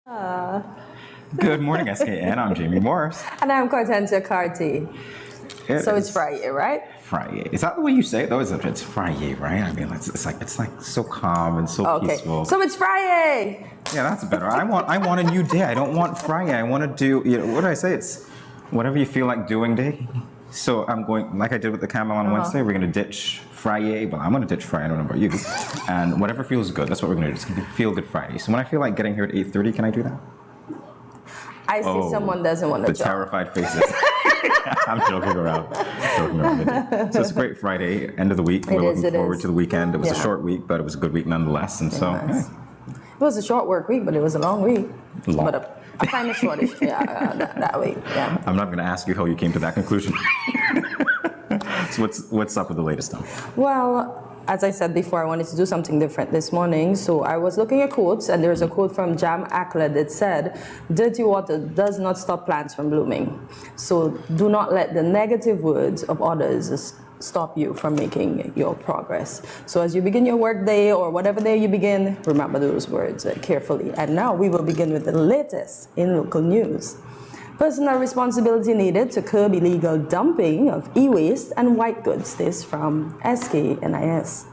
Good morning, SKN. I'm Jamie Morris. And I'm Cortensia Carty. So it's Friday, right? Friday. Is that the way you say it though? It's Friday, right? I mean, it's like so calm and so peaceful. So it's Friday. Yeah, that's better. I want a new day. I don't want Friday. I want to do, what do I say? It's whatever you feel like doing day. So I'm going, like I did with the camel on Wednesday, we're going to ditch Friday. Well, I'm going to ditch Friday. I don't know about you. And whatever feels good, that's what we're going to do. It's going to be Feel Good Friday. So when I feel like getting here at 8:30, can I do that? I see someone doesn't want to jump. The terrified faces. I'm joking around. So it's a great Friday, end of the week. We're looking forward to the weekend. It was a short week, but it was a good week nonetheless. And so, it was a short work week, but it was a long week. Long. But a kind of shortish, that week. Yeah. I'm not going to ask you how you came to that conclusion. So what's up with the latest stuff? Well, as I said before, I wanted to do something different this morning. So I was looking at quotes, and there's a quote from Jam Ackler that said, "Dirty water does not stop plants from blooming." So do not let the negative words of others stop you from making your progress. So as you begin your work day or whatever day you begin, remember those words carefully. And now we will begin with the latest in local news. Personal responsibility needed to curb illegal dumping of e-waste and white goods. This from SKNIS.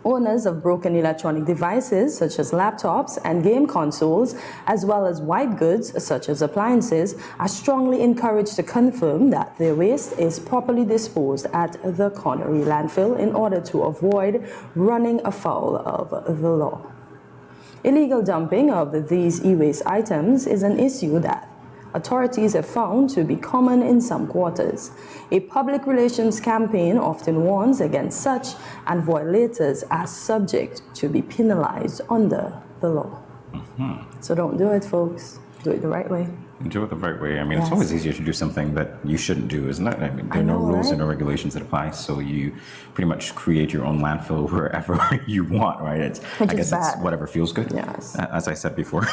Owners of broken electronic devices such as laptops and game consoles, as well as white goods such as appliances, are strongly encouraged to confirm that their waste is properly disposed at the Connery landfill in order to avoid running afoul of the law. Illegal dumping of these e-waste items is an issue that authorities have found to be common in some quarters. A public relations campaign often warns against such, and violators are subject to be penalized under the law. So don't do it, folks. Do it the right way. Do it the right way. I mean, it's always easier to do something that you shouldn't do, isn't it? I mean, there are no rules and no regulations that apply, so you pretty much create your own landfill wherever you want, right? I guess it's whatever feels good. Yes. As I said before,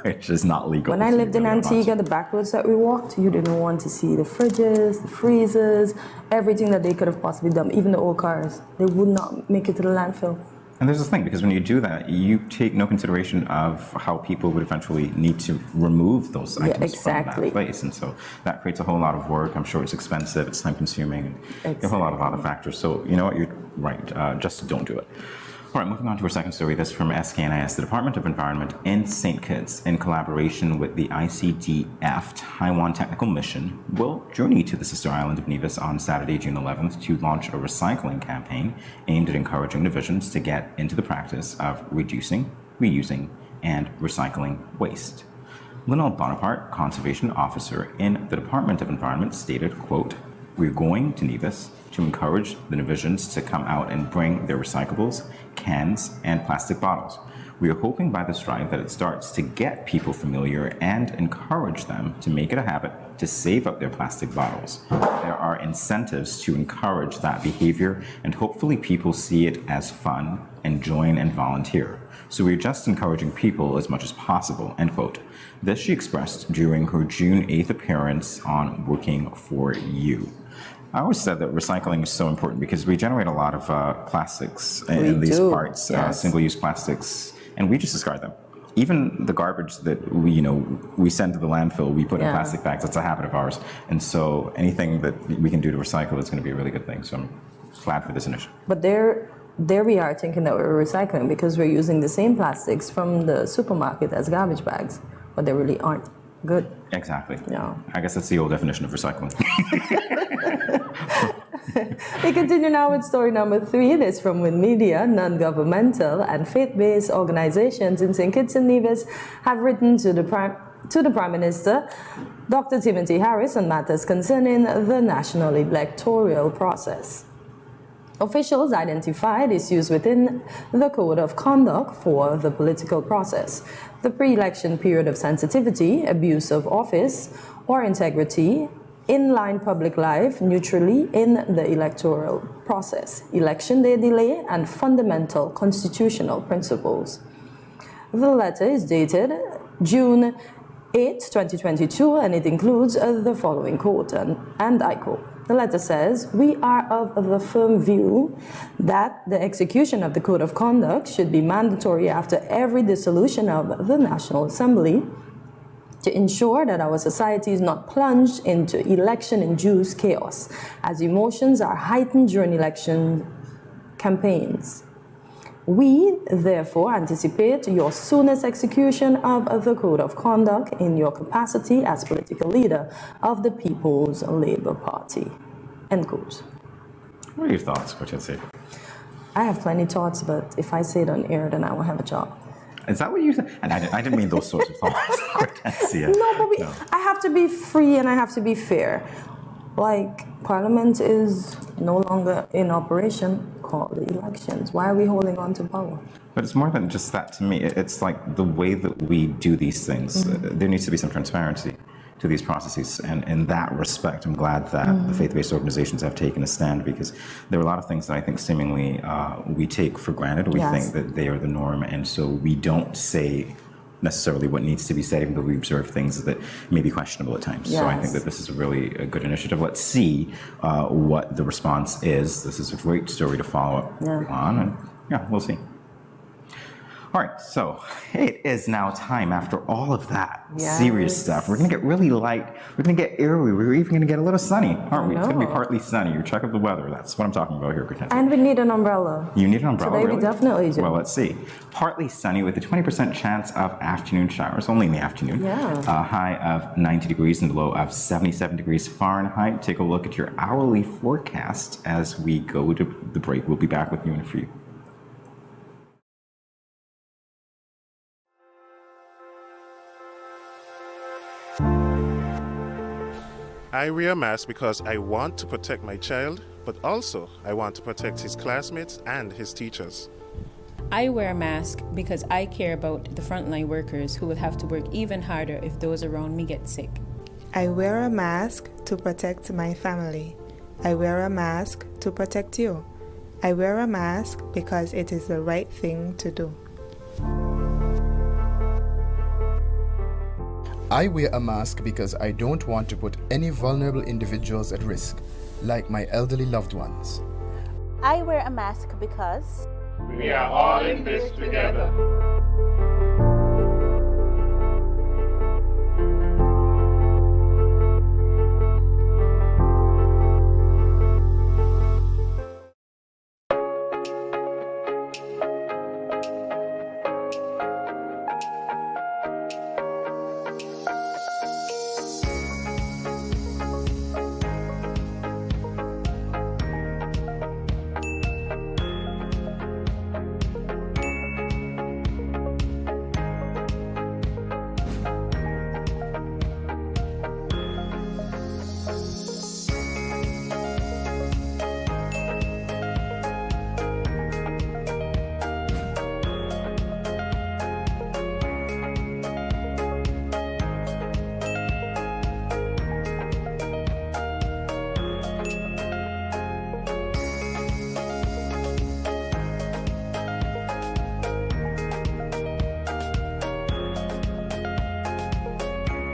which is not legal. When I lived in Antigua, the back roads that we walked, you didn't want to see the fridges, the freezers, everything that they could have possibly done, even the old cars. They would not make it to the landfill. And there's this thing, because when you do that, you take no consideration of how people would eventually need to remove those items from that place. And so that creates a whole lot of work. I'm sure it's expensive, it's time consuming, and a whole lot of other factors. So you know what, you're right, just don't do it. All right, moving on to our second story. This from SKNIS. The Department of Environment in St. Kitts, in collaboration with the ICDF Taiwan Technical Mission, will journey to the sister island of Nevis on Saturday, June 11th, to launch a recycling campaign aimed at encouraging divisions to get into the practice of reducing, reusing, and recycling waste. Linnell Bonaparte, Conservation Officer in the Department of Environment, stated, quote, "We're going to Nevis to encourage the divisions to come out and bring their recyclables, cans, and plastic bottles. We are hoping by this drive that it starts to get people familiar and encourage them to make it a habit to save up their plastic bottles. There are incentives to encourage that behavior, and hopefully people see it as fun and join and volunteer. So we're just encouraging people as much as possible," end quote. This she expressed during her June 8th appearance on Working for You. I always said that recycling is so important because we generate a lot of plastics in these parts, single-use plastics, and we just discard them. Even the garbage that we send to the landfill, we put in plastic bags. That's a habit of ours. And so anything that we can do to recycle is going to be a really good thing. So I'm glad for this initiative. But there we are thinking that we're recycling because we're using the same plastics from the supermarket as garbage bags, but they really aren't good. Exactly. Yeah. I guess that's the old definition of recycling. We continue now with story number 3. This from Win Media. Non-governmental and faith-based organizations in St. Kitts and Nevis have written to the Prime Minister, Dr. Timothy Harris, on matters concerning the national electoral process. Officials identified issues within the Code of Conduct for the political process, the pre-election period of sensitivity, abuse of office or integrity, inline public life neutrally in the electoral process, election day delay, and fundamental constitutional principles. The letter is dated June 8, 2022, and it includes the following quote, and I quote, The letter says, we are of the firm view that the execution of the Code of Conduct should be mandatory after every dissolution of the National Assembly to ensure that our society is not plunged into election-induced chaos, as emotions are heightened during election campaigns. We, therefore, anticipate your soonest execution of the Code of Conduct in your capacity as political leader of the People's Labour Party. End quote. What are your thoughts, Cortese? I have plenty of thoughts, but if I say it on air, then I won't have a job. Is that what you said? And I didn't mean those sorts of thoughts, Cortese. No, but I have to be free and I have to be fair. Like, Parliament is no longer in operation. Call the elections. Why are we holding on to power? But it's more than just that to me. It's like the way that we do these things. There needs to be some transparency to these processes. And in that respect, I'm glad that the faith-based organizations have taken a stand, because there are a lot of things that I think seemingly we take for granted. We think that they are the norm. And so we don't say necessarily what needs to be said, even though we observe things that may be questionable at times. So I think that this is really a good initiative. Let's see what the response is. This is a great story to follow up on, and we'll see. All right, so it is now time, after all of that serious stuff. We're going to get really light. We're going to get airy. We're even going to get a little sunny, aren't we? It's going to be partly sunny. You check up the weather. That's what I'm talking about here, Cortese. And we need an umbrella. You need an umbrella, Today really? we definitely do. Well, let's see. Partly sunny with a 20% chance of afternoon showers, only in the afternoon. A high of 90 degrees and a low of 77 degrees Fahrenheit. Take a look at your hourly forecast as we go to the break. We'll be back with you in a few. I wear a mask because I want to protect my child, but also I want to protect his classmates and his teachers. I wear a mask because I care about the frontline workers who will have to work even harder if those around me get sick. I wear a mask to protect my family. I wear a mask to protect you. I wear a mask because it is the right thing to do. I wear a mask because I don't want to put any vulnerable individuals at risk, like my elderly loved ones. I wear a mask because we are all in this together.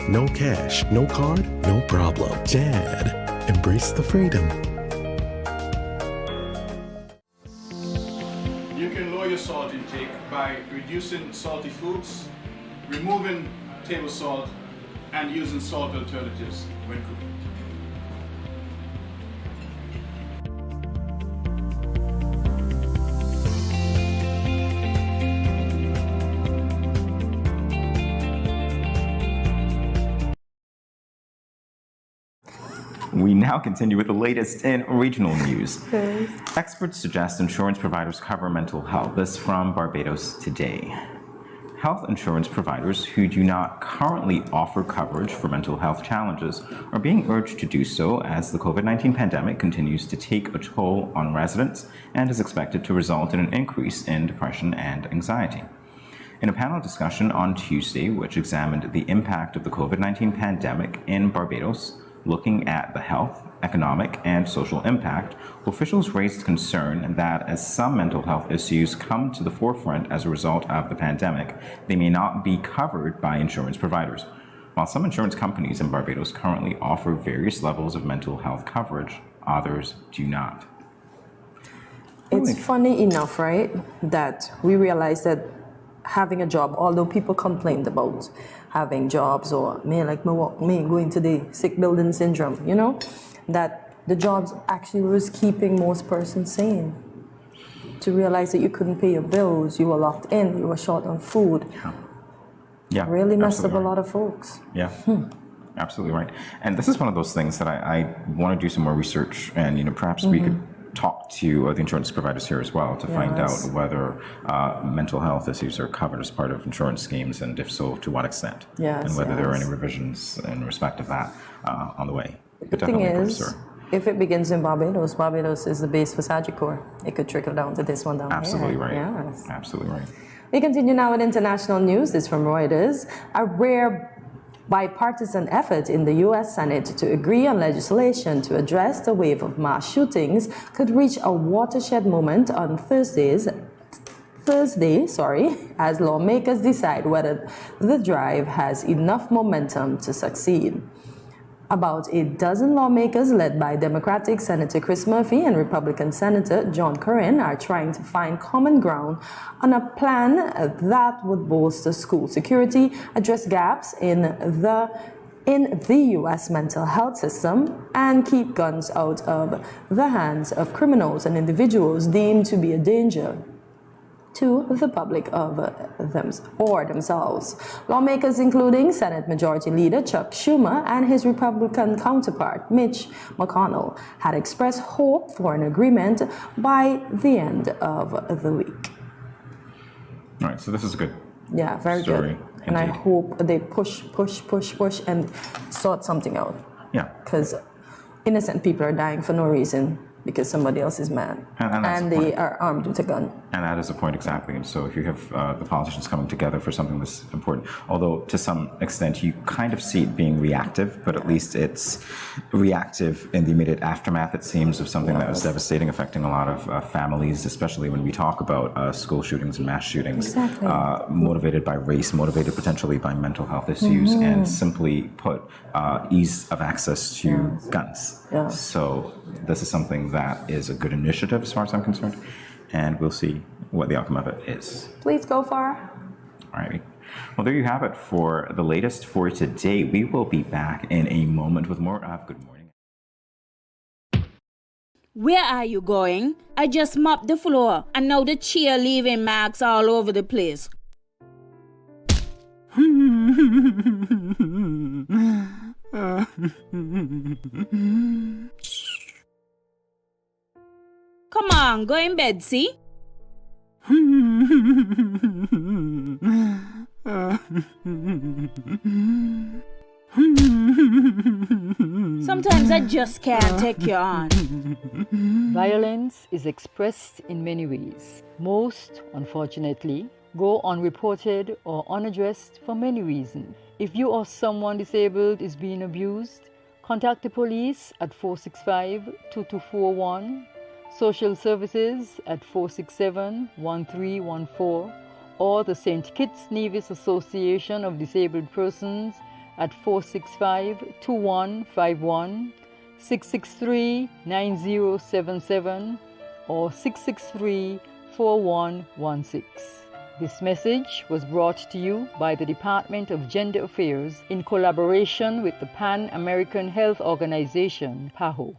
No cash, no card, no problem. Dad, embrace the freedom. You can lower your salt intake by reducing salty foods, removing table salt, and using salt alternatives when cooking. We now continue with the latest in regional news. Experts suggest insurance providers cover mental health. This from Barbados Today. Health insurance providers who do not currently offer coverage for mental health challenges are being urged to do so as the COVID-19 pandemic continues to take a toll on residents and is expected to result in an increase in depression and anxiety. In a panel discussion on Tuesday, which examined the impact of the COVID-19 pandemic in Barbados, looking at the health, economic, and social impact, officials raised concern that as some mental health issues come to the forefront as a result of the pandemic, they may not be covered by insurance providers. While some insurance companies in Barbados currently offer various levels of mental health coverage, others do not. It's funny enough, right, that we realize that having a job, although people complained about having jobs or me going to the sick building syndrome, you know, that the jobs actually was keeping most persons sane. To realize that you couldn't pay your bills, you were locked in, you were short on food. Yeah, really messed up a lot of folks. Yeah, absolutely right. And this is one of those things that I want to do some more research, and perhaps we could talk to the insurance providers here as well to find out whether mental health issues are covered as part of insurance schemes, and if so, to what extent, and whether there are any revisions in respect of that on the way. The thing is, if it begins in Barbados, Barbados is the base for Sagicor. It could trickle down to this one down Absolutely here. Right. Yes. Absolutely right. We continue now with international news. This is from Reuters. A rare bipartisan effort in the U.S. Senate to agree on legislation to address the wave of mass shootings could reach a watershed moment on Thursday, as lawmakers decide whether the drive has enough momentum to succeed. About a dozen lawmakers led by Democratic Senator Chris Murphy and Republican Senator John Curran are trying to find common ground on a plan that would bolster school security, address gaps in the U.S. mental health system, and keep guns out of the hands of criminals and individuals deemed to be a danger to the public of themselves. Lawmakers including Senate Majority Leader Chuck Schumer and his Republican counterpart Mitch McConnell had expressed hope for an agreement by the end of the week. All right, so this is a good very story, good. And I hope they push and sort something out. Yeah. Because innocent people are dying for no reason, because somebody else is mad, and they are armed with a gun. And that is the point exactly. And so if you have the politicians coming together for something that's important, although to some extent you kind of see it being reactive, but at least it's reactive in the immediate aftermath, it seems, of something that was devastating, affecting a lot of families, especially when we talk about school shootings and mass shootings, motivated by race, motivated potentially by mental health issues, and simply put, ease of access to guns. So this is something that is a good initiative as far as I'm concerned, and we'll see what the outcome of it is. Please go far. All right. Well, there you have it for the latest for today. We will be back in a moment with more of Good Morning. Where are you going? I just mopped the floor, and now the chair leaving marks all over the place. Come on, go in bed, see? Sometimes I just can't take you on. Violence is expressed in many ways. Most, unfortunately, go unreported or unaddressed for many reasons. If you or someone disabled is being abused, contact the police at 465-2241, social services at 467-1314, or the St. Kitts Nevis Association of Disabled Persons at 465-2151, 663-9077, or 663-4116. This message was brought to you by the Department of Gender Affairs in collaboration with the Pan American Health Organization, PAHO.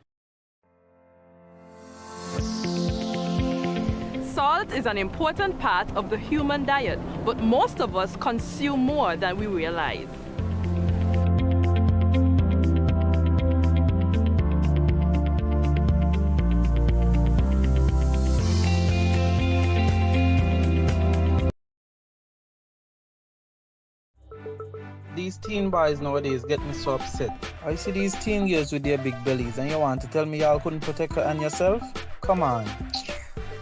Salt is an important part of the human diet, but most of us consume more than we realize. These teen boys nowadays get me so upset. I see these teen girls with their big bellies, and you want to tell me y'all couldn't protect her and yourself? Come on.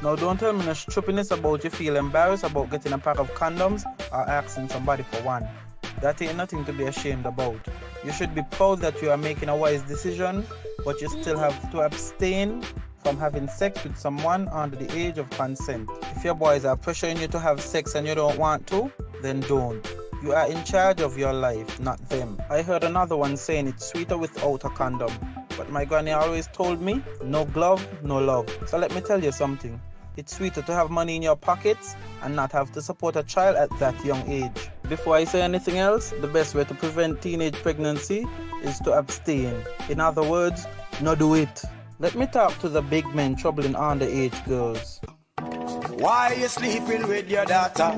Now don't tell me no stupidness about you feel embarrassed about getting a pack of condoms or asking somebody for one. That ain't nothing to be ashamed about. You should be proud that you are making a wise decision, but you still have to abstain from having sex with someone under the age of consent. If your boys are pressuring you to have sex and you don't want to, then don't. You are in charge of your life, not them. I heard another one saying it's sweeter without a condom. But my granny always told me, no glove, no love. So let me tell you something. It's sweeter to have money in your pockets and not have to support a child at that young age. Before I say anything else, the best way to prevent teenage pregnancy is to abstain. In other words, no do it. Let me talk to the big men troubling underage girls. Why you sleeping with your daughter?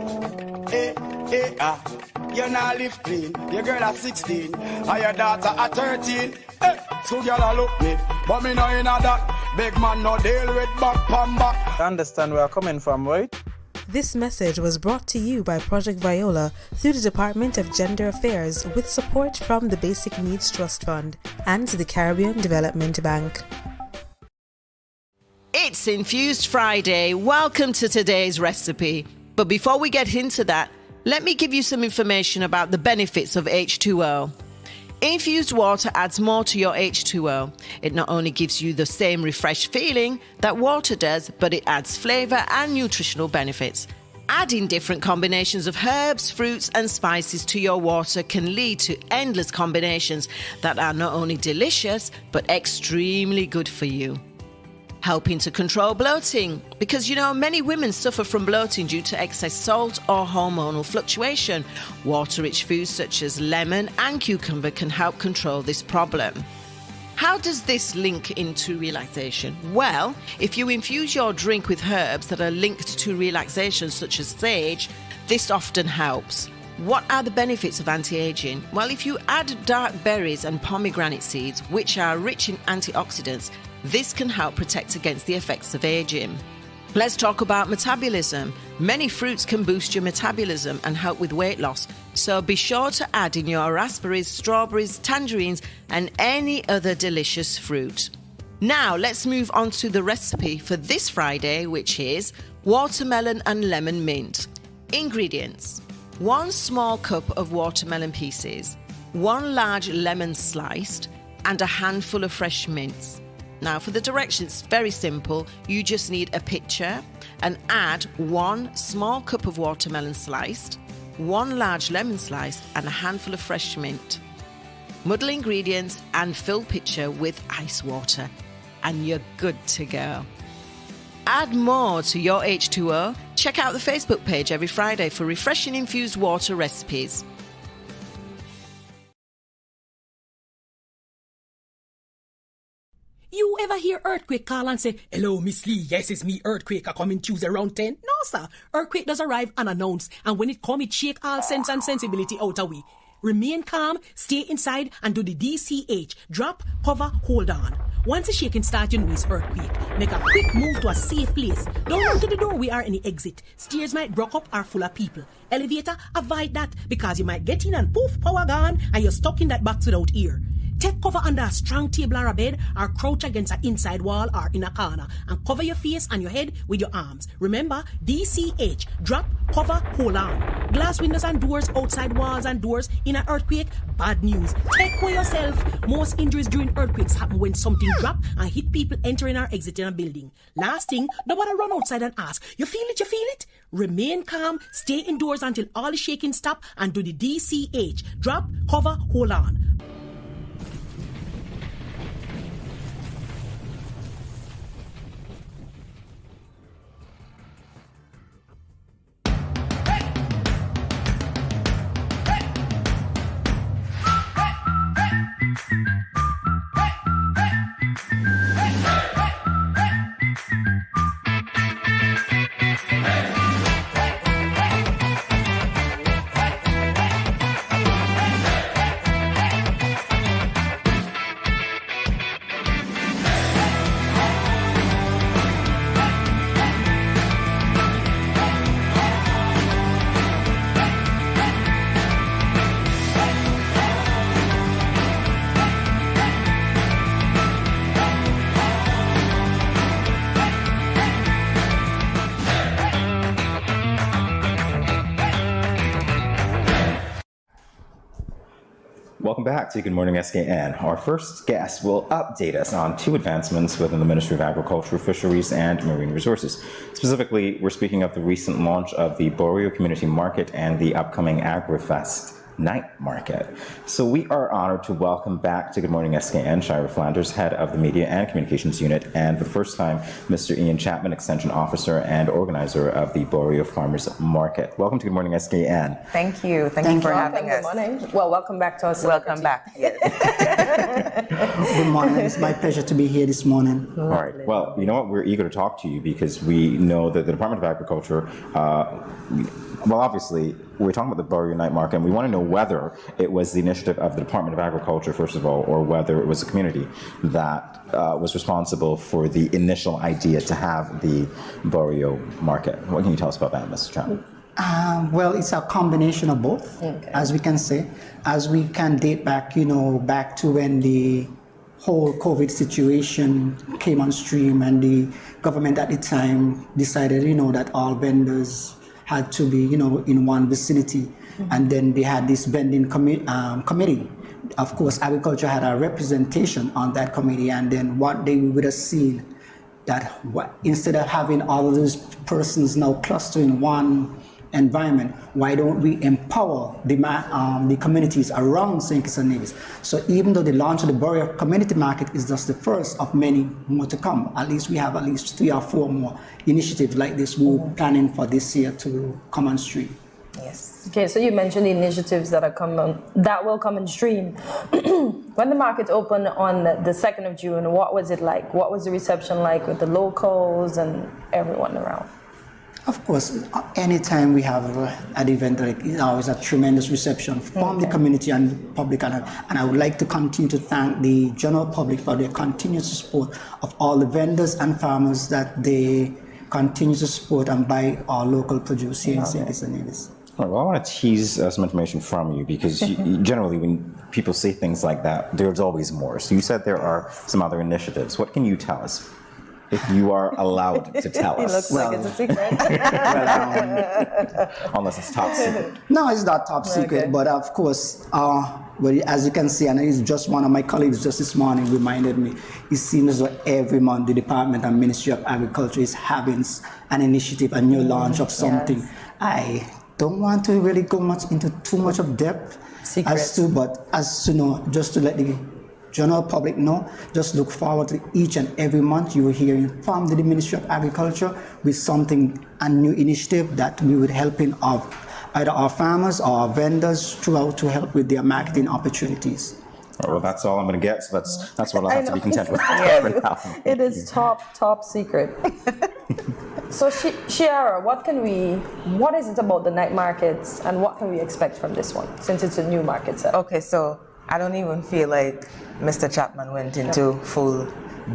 You're not live clean. Your girl at 16, and your daughter at 13. So girl a look me, but me know in that. Big man no deal with back pan back. You understand where I'm coming from, right? This message was brought to you by Project Viola through the Department of Gender Affairs with support from the Basic Needs Trust Fund and the Caribbean Development Bank. It's Infused Friday. Welcome to today's recipe. But before we get into that, let me give you some information about the benefits of H2O. Infused water adds more to your H2O. It not only gives you the same refreshed feeling that water does, but it adds flavor and nutritional benefits. Adding different combinations of herbs, fruits and spices to your water can lead to endless combinations that are not only delicious, but extremely good for you. Helping to control bloating, because many women suffer from bloating due to excess salt or hormonal fluctuation. Water-rich foods such as lemon and cucumber can help control this problem. How does this link into relaxation? Well, if you infuse your drink with herbs that are linked to relaxation such as sage, this often helps. What are the benefits of anti-aging? Well, if you add dark berries and pomegranate seeds, which are rich in antioxidants, this can help protect against the effects of aging. Let's talk about metabolism. Many fruits can boost your metabolism and help with weight loss, so be sure to add in your raspberries, strawberries, tangerines, and any other delicious fruit. Now, let's move on to the recipe for this Friday, which is watermelon and lemon mint. Ingredients: 1 small cup of watermelon pieces, 1 large lemon sliced, and a handful of fresh mints. Now for the directions, it's very simple. You just need a pitcher and add 1 small cup of watermelon sliced, 1 large lemon slice and a handful of fresh mint. Muddle ingredients and fill pitcher with ice water and you're good to go. Add more to your H2O. Check out the Facebook page every Friday for refreshing infused water recipes. You ever hear Earthquake call and say, "Hello, Miss Lee, yes, it's me, Earthquake, I come in Tuesday around 10? No, sir. Earthquake does arrive unannounced, and when it come, it shake all sense and sensibility out of we. Remain calm, stay inside, and do the DCH. Drop, cover, hold on. Once the shaking starts, you know it's earthquake. Make a quick move to a safe place. Don't run to the doorway or any exit. Stairs might block up or full of people. Elevator, avoid that, because you might get in and poof, power gone, and you're stuck in that box without ear. Take cover under a strong table or a bed, or crouch against an inside wall or in a corner, and cover your face and your head with your arms. Remember, DCH, drop, cover, hold on. Glass windows and doors, outside walls and doors in an earthquake, bad news. Take care yourself. Most injuries during earthquakes happen when something drop and hit people entering or exiting a building. Last thing, don't want to run outside and ask, you feel it, you feel it? Remain calm, stay indoors until all the shaking stop, and do the DCH, drop, cover, hold on. Welcome back to Good Morning SKN. Our first guest will update us on 2 advancements within the Ministry of Agriculture, Fisheries, and Marine Resources. Specifically, we're speaking of the recent launch of the Borio Community Market and the upcoming AgriFest night market. So we are honored to welcome back to Good Morning SKN Shira Flanders, head of the Media and Communications Unit, and for the first time, Mr. Ian Chapman, Extension Officer and organizer of the Borio Farmers Market. Welcome to Good Morning SKN. Thank you. Thank you for having us. Good morning. Well, welcome back to us. Welcome back. Yes. Good morning. It's my pleasure to be here this morning. All right. Well, you know what? We're eager to talk to you because we know that the Department of Agriculture, well, obviously, we're talking about the Borio Night Market, and we want to know whether it was the initiative of the Department of Agriculture, first of all, or whether it was the community that was responsible for the initial idea to have the Borio Market. What can you tell us about that, Mr. Chapman? Well, it's a combination of both, as we can say. As we can date back, back to when the whole COVID situation came on stream and the government at the time decided, that all vendors had to be, in one vicinity. And then they had this vending committee. Of course, agriculture had a representation on that committee. And then what they would have seen that instead of having all of those persons now clustered in one environment, why don't we empower the communities around St. Kitts and Nevis? So even though the launch of the Borio Community Market is just the first of many more to come, at least we have at least 3 or 4 more initiatives like this we're planning for this year to come on stream. Yes. Okay, so you mentioned the initiatives that will come in stream. When the market opened on the 2nd of June, what was it like? What was the reception like with the locals and everyone around? Of course, anytime we have an event like it's always a tremendous reception from the community and public, and I would like to continue to thank the general public for their continuous support of all the vendors and farmers that they continue to support and buy our local produce here in St. Kitts and Nevis. All right, well, I want to tease some information from you because generally when people say things like that, there's always more. So you said there are some other initiatives. What can you tell us? If you are allowed to tell us. It looks like it's a secret. Unless it's top secret. No, it's not top secret, but of course, as you can see, and it's just one of my colleagues just this morning reminded me, it seems as though every month the Department and Ministry of Agriculture is having an initiative, a new launch of something. Yes. I don't want to really go into too much of depth as to know, just to let the general public know, just look forward to each and every month you will hear from the Ministry of Agriculture with something, a new initiative that we would help in either our farmers or our vendors throughout to help with their marketing opportunities. Well, that's all I'm going to get, so that's what I'll have to be content with. It is top secret. So Shira, what is it about the night markets and what can we expect from this one since it's a new market set? Okay, so I don't even feel like Mr. Chapman went into full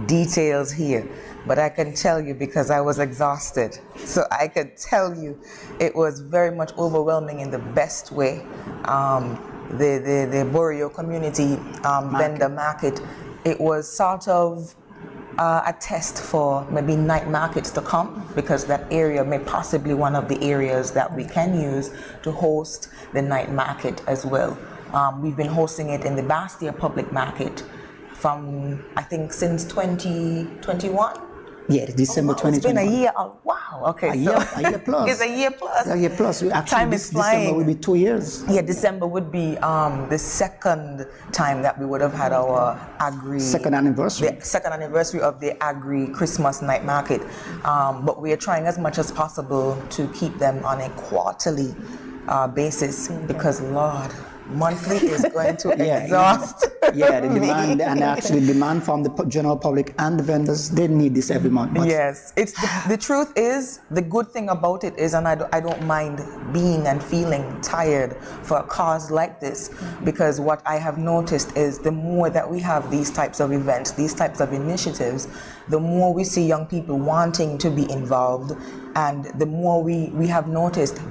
details here, but I can tell you because I was exhausted. So I could tell you it was very much overwhelming in the best way. The Borio Community Vendor Market, it was sort of a test for maybe night markets to come, because that area may possibly one of the areas that we can use to host the night market as well. We've been hosting it in the Bastia Public Market from, I think, since 2021. Yeah, December 2021. It's been a year. Oh, wow. Okay. A year plus. It's a year plus. A year plus. Actually, time is flying. December would be 2 years. Yeah, December would be the second time that we would have had our Agri... Second anniversary. The second anniversary of the Agri Christmas Night Market. But we are trying as much as possible to keep them on a quarterly basis because, Lord, monthly is going to exhaust. Yeah, the demand and actually demand from the general public and the vendors, they need this every month. But yes, it's the truth is, the good thing about it is, and I don't mind being and feeling tired for a cause like this, because what I have noticed is the more that we have these types of events, these types of initiatives, the more we see young people wanting to be involved, and the more we have noticed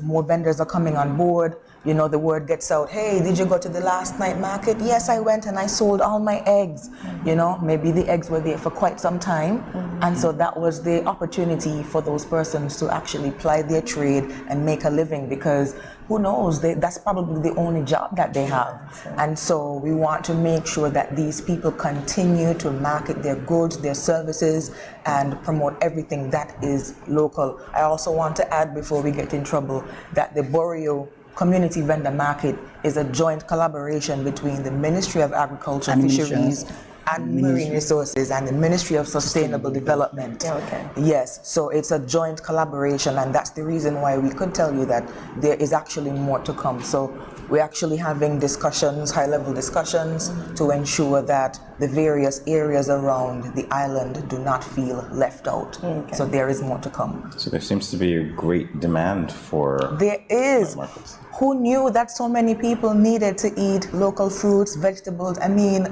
more vendors are coming on board. You know, the word gets out, hey, did you go to the last night market? Yes, I went and I sold all my eggs. You know, maybe the eggs were there for quite some time. And so that was the opportunity for those persons to actually ply their trade and make a living, because who knows, that's probably the only job that they have. And so we want to make sure that these people continue to market their goods, their services, and promote everything that is local. I also want to add, before we get in trouble, that the Boreal Community Vendor Market is a joint collaboration between the Ministry of Agriculture, Fisheries, and Marine Resources and the Ministry of Sustainable Development. Okay. Yes, so it's a joint collaboration, and that's the reason why we could tell you that there is actually more to come. So we're actually having discussions, high-level discussions, to ensure that the various areas around the island do not feel left out. Okay. So there is more to come. So there seems to be a great demand for... There is. Markets. Who knew that so many people needed to eat local fruits, vegetables? I mean,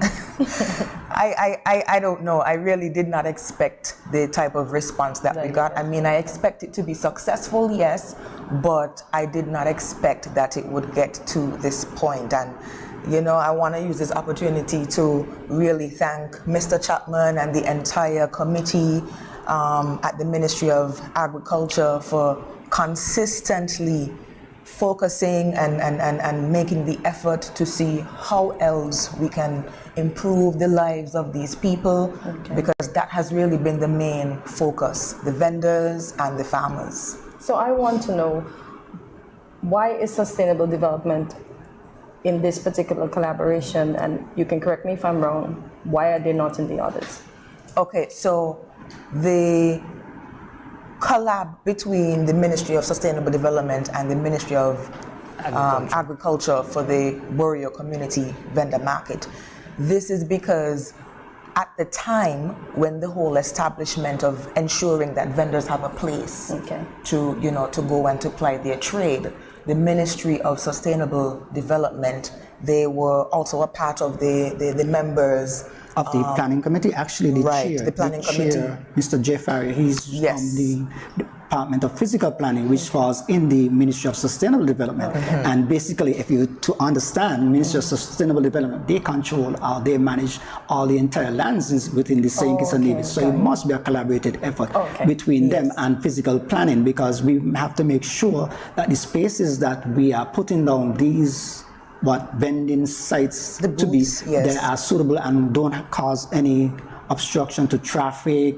I don't know. I really did not expect the type of response that we got. I mean, I expect it to be successful, yes, but I did not expect that it would get to this point. And, you know, I want to use this opportunity to really thank Mr. Chapman and the entire committee at the Ministry of Agriculture for consistently focusing and making the effort to see how else we can improve the lives of these people, because that has really been the main focus, the vendors and the farmers. So I want to know, why is sustainable development in this particular collaboration, and you can correct me if I'm wrong, why are they not in the others? Okay, so the collab between the Ministry of Sustainable Development and the Ministry of Agriculture for the Boreal Community Vendor Market. This is because at the time when the whole establishment of ensuring that vendors have a place to, you know, to go and to ply their trade, the Ministry of Sustainable Development, they were also a part of the members of the planning committee. Actually, the planning committee, Mr. Jeffrey, he's from the Department of Physical Planning, which falls in the Ministry of Sustainable Development. And basically, if you to understand Ministry of Sustainable Development, they control, they manage all the entire lands within the St. Kitts and Nevis. So it must be a collaborated effort between them and physical planning, because we have to make sure that the spaces that we are putting down these vending sites to be, they are suitable and don't cause any obstruction to traffic,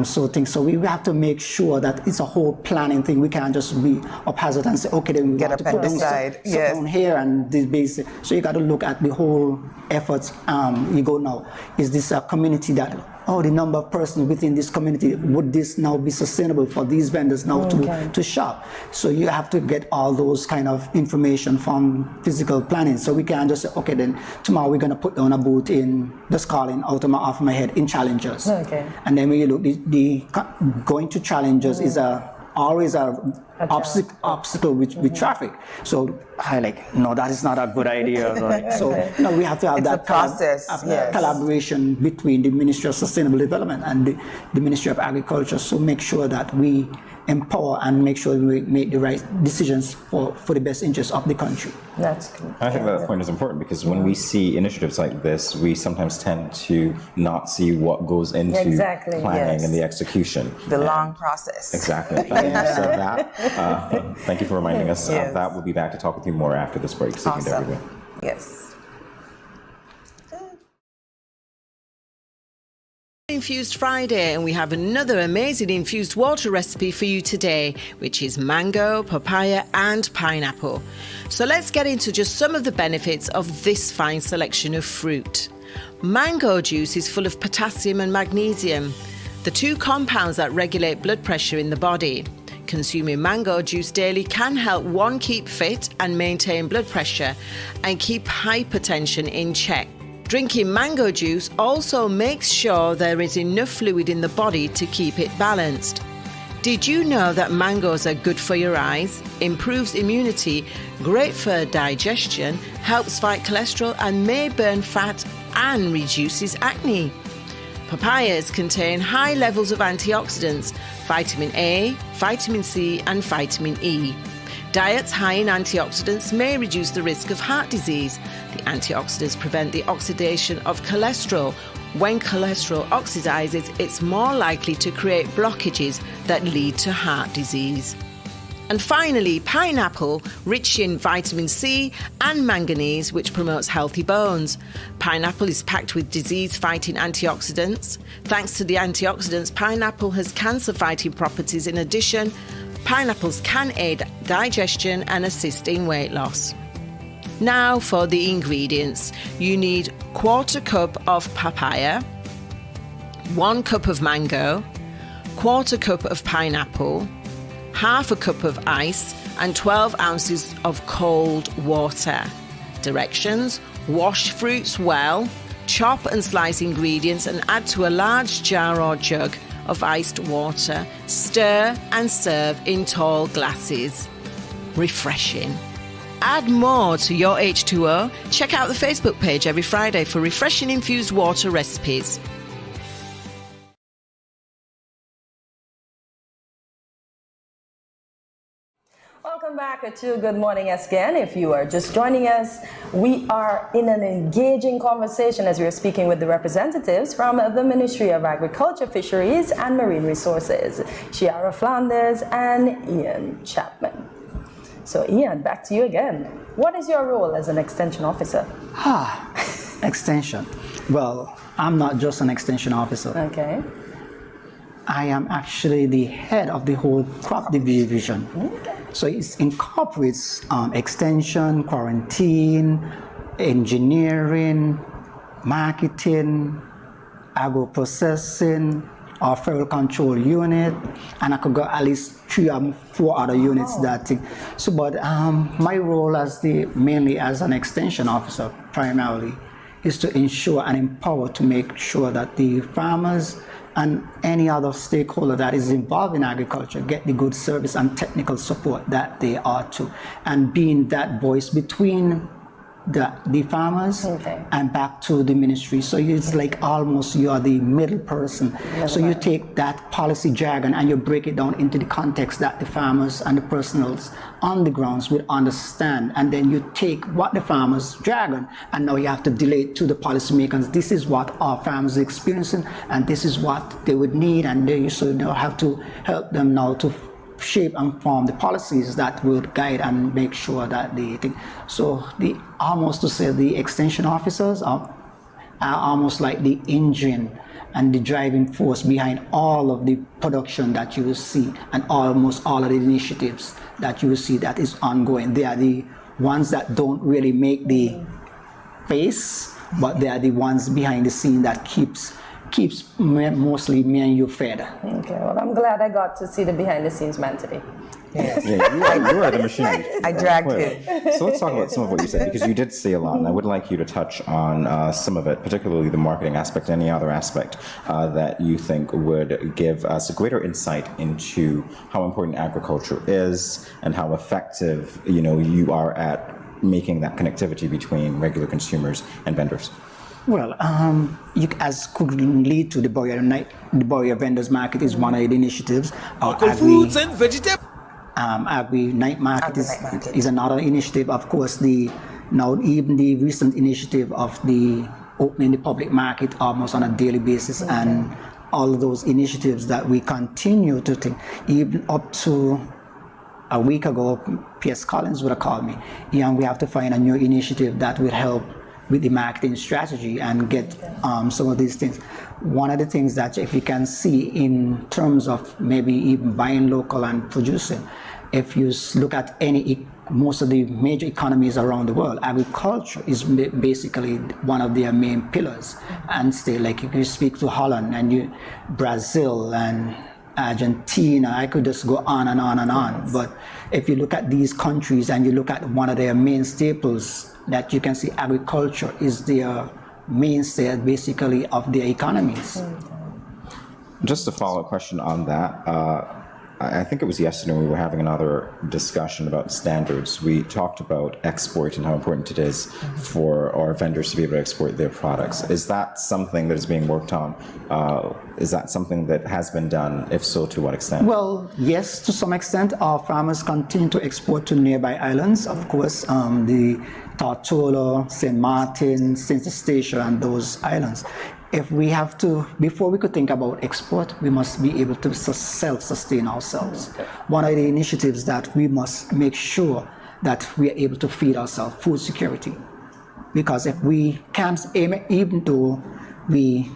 so we have to make sure that it's a whole planning thing. We can't just be haphazard and say, okay, then we get want to put down here and this basic. So you got to look at the whole efforts. You go now, is this a community that, the number of persons within this community, would this now be sustainable for these vendors now to shop? So you have to get all those kind of information from physical planning. So we can't just say, okay, then tomorrow we're going to put down a booth in, just calling out of my head, in Challengers. And then when you look, the going to Challengers is always a obstacle with traffic. So I no, that is not a good idea. Right? So we have to have that process, collaboration between the Ministry of Sustainable Development and the Ministry of Agriculture. So make sure that we empower and make sure we make the right decisions for the best interests of the country. That's good. I think that point is important, because when we see initiatives like this, we sometimes tend to not see what goes into planning and the execution. The long process. Exactly. Thank you for reminding us of that. We'll be back to talk with you more after this break. So Awesome. Yes. Infused Friday, and we have another amazing infused water recipe for you today, which is mango, papaya and pineapple. So let's get into just some of the benefits of this fine selection of fruit. Mango juice is full of potassium and magnesium, the two compounds that regulate blood pressure in the body. Consuming mango juice daily can help one, keep fit and maintain blood pressure, and keep hypertension in check. Drinking mango juice also makes sure there is enough fluid in the body to keep it balanced. Did you know that mangoes are good for your eyes, improves immunity, great for digestion, helps fight cholesterol and may burn fat and reduces acne? Papayas contain high levels of antioxidants, vitamin A, vitamin C and vitamin E. Diets high in antioxidants may reduce the risk of heart disease. The antioxidants prevent the oxidation of cholesterol. When cholesterol oxidizes, it's more likely to create blockages that lead to heart disease. And finally, pineapple, rich in vitamin C and manganese, which promotes healthy bones. Pineapple is packed with disease-fighting antioxidants. Thanks to the antioxidants, pineapple has cancer-fighting properties. In addition, pineapples can aid digestion and assist in weight loss. Now for the ingredients. You need 1/4 cup of papaya, 1 cup of mango, 1/4 cup of pineapple, 1/2 cup of ice, and 12 ounces of cold water. Directions: wash fruits well, chop and slice ingredients and add to a large jar or jug of iced water. Stir and serve in tall glasses. Refreshing. Add more to your H2O. Check out the Facebook page every Friday for refreshing infused water recipes. Welcome back to Good Morning SKN. If you are just joining us, we are in an engaging conversation as we are speaking with the representatives from the Ministry of Agriculture, Fisheries and Marine Resources, Chiara Flanders and Ian Chapman. So Ian, back to you again. What is your role as an extension officer? Extension. Well, I'm not just an extension officer. Okay. I am actually the head of the whole crop division. Okay. So it incorporates extension, quarantine, engineering, marketing, agro-processing, our feral control unit, and I could go at least 3 or 4 other units that thing. So, but my role mainly as an extension officer primarily is to ensure and empower to make sure that the farmers and any other stakeholder that is involved in agriculture get the good service and technical support that they are to, and being that voice between the farmers and back to the ministry. So it's like almost you are the middle person. So you take that policy jargon and you break it down into the context that the farmers and the personals on the grounds will understand, and then you take what the farmers jargon and now you have to delay it to the policymakers. This is what our farmers are experiencing and this is what they would need, and they so now have to help them now to shape and form the policies that will guide and make sure that they think. So the extension officers are almost like the engine and the driving force behind all of the production that you will see and almost all of the initiatives that you will see that is ongoing. They are the ones that don't really make the face, but they are the ones behind the scene that keeps mostly me and you fed. Okay, well, I'm glad I got to see the behind the scenes man today. Yes. Yeah, you are the machine. I dragged him. So let's talk about some of what you said, because you did say a lot, and I would like you to touch on some of it, particularly the marketing aspect, any other aspect that you think would give us a greater insight into how important agriculture is and how effective, you are at making that connectivity between regular consumers and vendors. Well, as could lead to the Boria Vendors Market is one of the initiatives. Fruits and vegetables. Agri Night Market is another initiative. Of course, even the recent initiative of the opening the public market almost on a daily basis, and all of those initiatives that we continue to think, even up to a week ago, P.S. Collins would have called me. We have to find a new initiative that will help with the marketing strategy and get some of these things. One of the things that if you can see in terms of maybe even buying local and producing, if you look at most of the major economies around the world, agriculture is basically one of their main pillars. And still, like if you speak to Holland and Brazil and Argentina, I could just go on and on and on. But if you look at these countries and you look at one of their main staples, that you can see agriculture is their mainstay basically of their economies. Just a follow-up question on that. I think it was yesterday we were having another discussion about standards. We talked about export and how important it is for our vendors to be able to export their products. Is that something that is being worked on? Is that something that has been done? If so, to what extent? Well, yes, to some extent. Our farmers continue to export to nearby islands. Of course, the Tortola, St. Martin, St. Eustatia, and those islands. if we have to, before we could think about export, we must be able to self-sustain ourselves. One of the initiatives that we must make sure that we are able to feed ourselves, food security. Because if we can't, even though we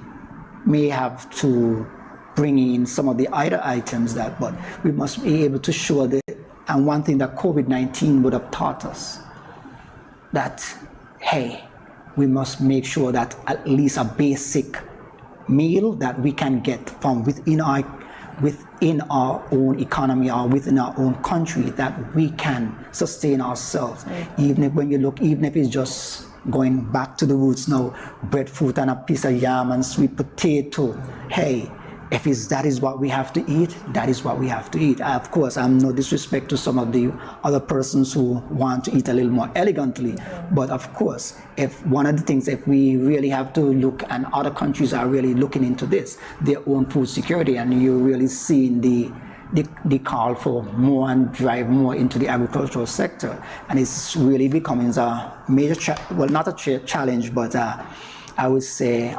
may have to bring in some of the other items but we must be able to show that, and one thing that COVID-19 would have taught us, that, hey, we must make sure that at least a basic meal that we can get from within our own economy or within our own country, that we can sustain ourselves. Even if it's just going back to the roots now, breadfruit and a piece of yam and sweet potato, hey, if that is what we have to eat, that is what we have to eat. Of course, I'm no disrespect to some of the other persons who want to eat a little more elegantly, but of course, if one of the things, if we really have to look, and other countries are really looking into this, their own food security, and you're really seeing the call for more and drive more into the agricultural sector, and it's really becoming a major, not a challenge, but I would say,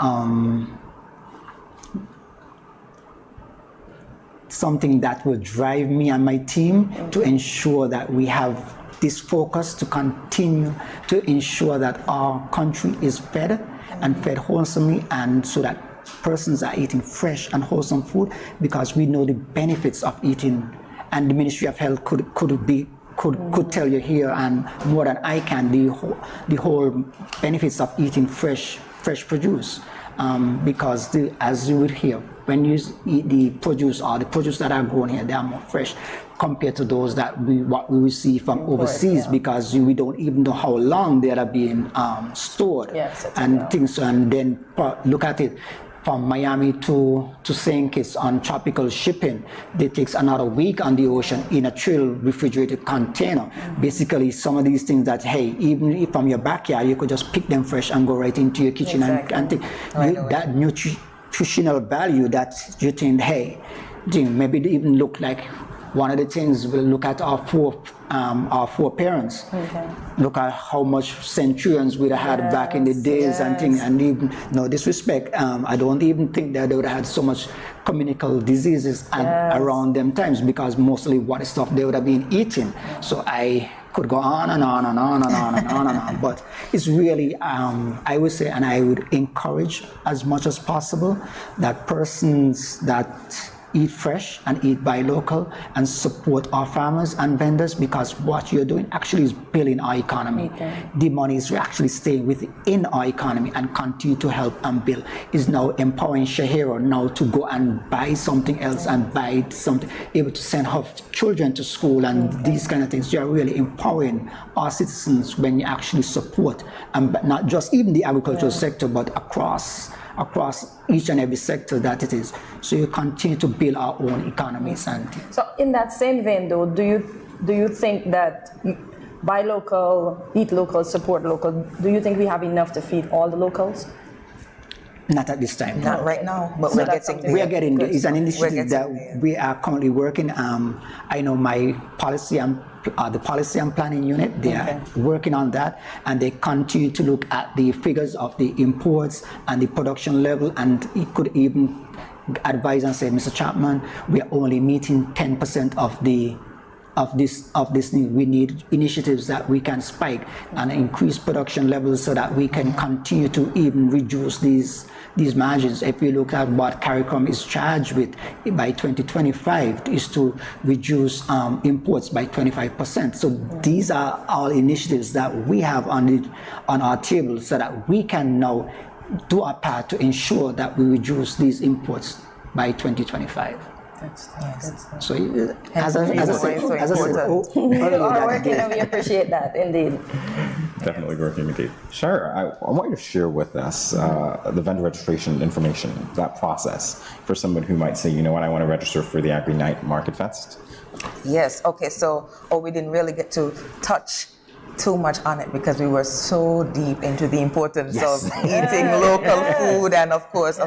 something that will drive me and my team to ensure that we have this focus to continue to ensure that our country is fed and fed wholesomely, and so that persons are eating fresh and wholesome food, because we know the benefits of eating, and the Ministry of Health could tell you here, and more than I can, the whole benefits of eating fresh produce. Because as you would hear, when you eat the produce that are grown here, they are more fresh compared to those what we receive from overseas, because we don't even know how long they are being stored and things. And then look at it, from Miami to St. Kitts on tropical shipping, it takes another week on the ocean in a chilled refrigerated container. Basically, some of these things that, hey, even if from your backyard, you could just pick them fresh and go right into your kitchen and take that nutritional value that you think, hey, maybe they even look like one of the things. We'll look at our foreparents. Look at how much centurions we'd have had back in the days and things. And even, no disrespect, I don't even think that they would have had so much communicable diseases around them times, because mostly what stuff they would have been eating. So I could go on and on and on and on and on and on. But it's really, I would say, and I would encourage as much as possible that persons that eat fresh and eat buy local and support our farmers and vendors, because what you're doing actually is building our economy. The money is actually staying within our economy and continue to help and build. Is now empowering Shahira now to go and buy something else and buy something, able to send her children to school and these kind of things. You're really empowering our citizens when you actually support, and not just even the agricultural sector, but across each and every sector that it is. So you continue to build our own economies. And so in that same vein though, do you think that buy local, eat local, support local, do you think we have enough to feed all the locals? Not at this time. Not right now, but So we're that's getting something We are getting there. It's an initiative getting that there. we are currently working. I know my policy and the policy and planning unit, they are working on that, and they continue to look at the figures of the imports and the production level, and it could even advise and say, Mr. Chapman, we are only meeting 10% of this need. We need initiatives that we can spike and increase production levels so that we can continue to even reduce these margins. If we look at what CARICOM is charged with by 2025 is to reduce imports by 25%. So these are all initiatives that we have on our table so that we can now do our part to ensure that we reduce these imports by 2025. So as I said, we appreciate that indeed. Definitely working indeed. Sure, I want you to share with us the vendor registration information, that process, for someone who might say, you know what, I want to register for the Agri Night Market Fest. Yes, okay, so we didn't really get to touch too much on it because we were so deep into the importance of eating local food, and of course,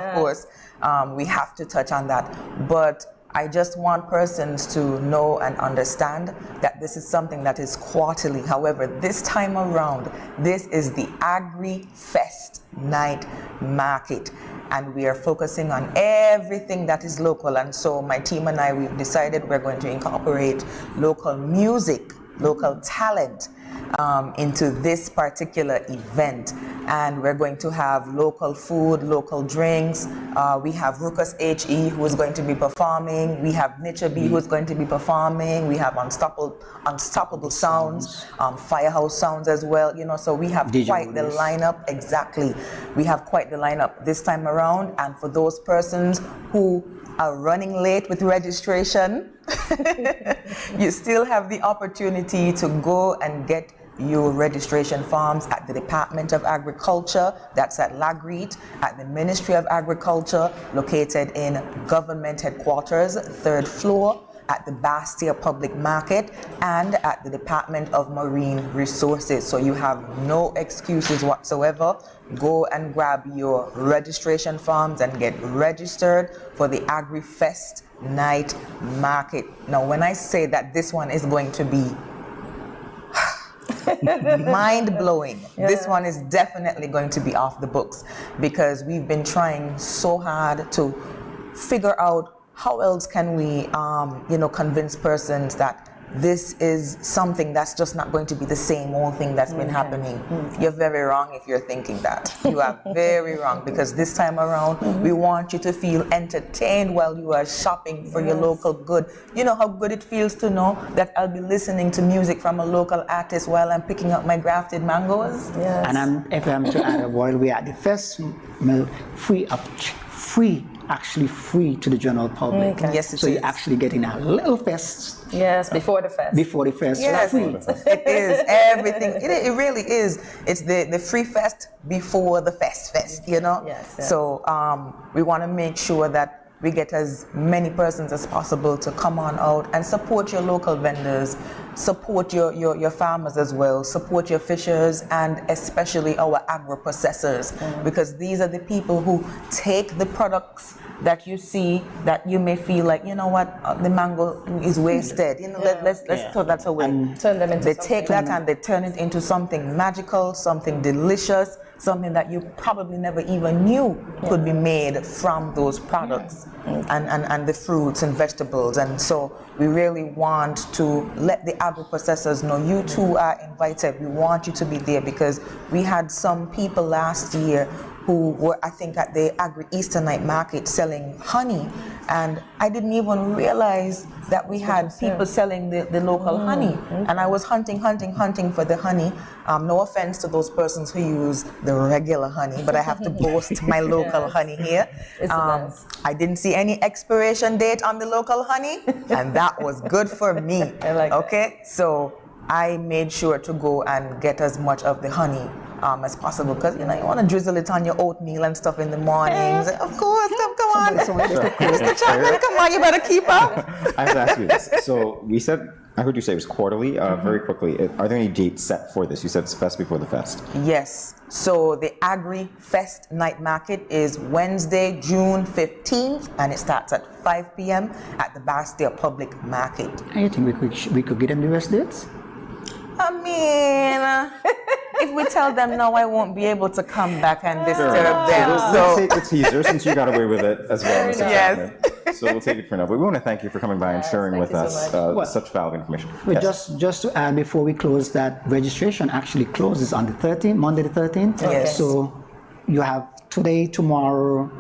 we have to touch on that. But I just want persons to know and understand that this is something that is quarterly. However, this time around, this is the Agri Fest Night Market. and we are focusing on everything that is local. And so my team and I, we've decided we're going to incorporate local music, local talent into this particular event. And we're going to have local food, local drinks. We have Ruckus H.E. who is going to be performing. We have Nature B who is going to be performing. We have Unstoppable Sounds, Firehouse Sounds as well. You know, so we have quite the lineup. Exactly. We have quite the lineup this time around. And for those persons who are running late with registration, you still have the opportunity to go and get your registration forms at the Department of Agriculture, that's at Lagreet, at the Ministry of Agriculture, located in Government Headquarters, 3rd floor, at the Bastia Public Market, and at the Department of Marine Resources. So you have no excuses whatsoever. Go and grab your registration forms and get registered for the AgriFest Night Market. Now, when I say that this one is going to be mind-blowing. Yeah. This one is definitely going to be off the books, because we've been trying so hard to figure out how else can we convince persons that this is something that's just not going to be the same old thing that's been happening. You're very wrong if you're thinking that. You are very wrong, because this time around, we want you to feel entertained while you are shopping for your local good. You know how good it feels to know that I'll be listening to music from a local artist while I'm picking up my grafted mangoes? Yes. And if I'm to add, while we are at the fest, actually free to the general public. Okay. Yes, so you're actually getting a little fest. Yes, before the fest. Before the fest. Yes, free. It is everything. It really is. It's the free fest before the fest, you know? Yes. So we want to make sure that we get as many persons as possible to come on out and support your local vendors, support your farmers as well, support your fishers, and especially our agro-processors, because these are the people who take the products that you see that you may feel like, you know what, the mango is wasted. You know, let's throw that away. And turn them into they take that and they turn it into something magical, something delicious, something that you probably never even knew could be made from those products and the fruits and vegetables. And so we really want to let the agro-processors know you too are invited. We want you to be there, because we had some people last year who were, I think, at the Agri-Easter Night Market selling honey, and I didn't even realize that we had people selling the local honey. And I was hunting for the honey. No offense to those persons who use the regular honey, but I have to boast my local honey here. I didn't see any expiration date on the local honey, and that was good for me. I like okay, so I made sure to go and get as much of the honey as possible, because you want to drizzle it on your oatmeal and stuff in the mornings. Of course, come on, Mr. Chapman, come on, you better keep up. I have to ask you this. So we said, I heard you say it was quarterly. Very quickly, are there any dates set for this? You said it's fest before the fest. Yes. So the Agri-Fest Night Market is Wednesday, June 15th, and it starts at 5 p.m. at the Bastia Public Market. I think we could get them the rest dates. I mean, if we tell them no, I won't be able to come back and disturb them. We'll take the teaser, since you got away with it as well, Mr. Yes. Chapman. So we'll take it for now. But we want to thank you for coming by and sharing with us such valuable information. Well, just to add before we close, that registration actually closes on the 13th, Monday the 13th. Yes. So you have today, tomorrow,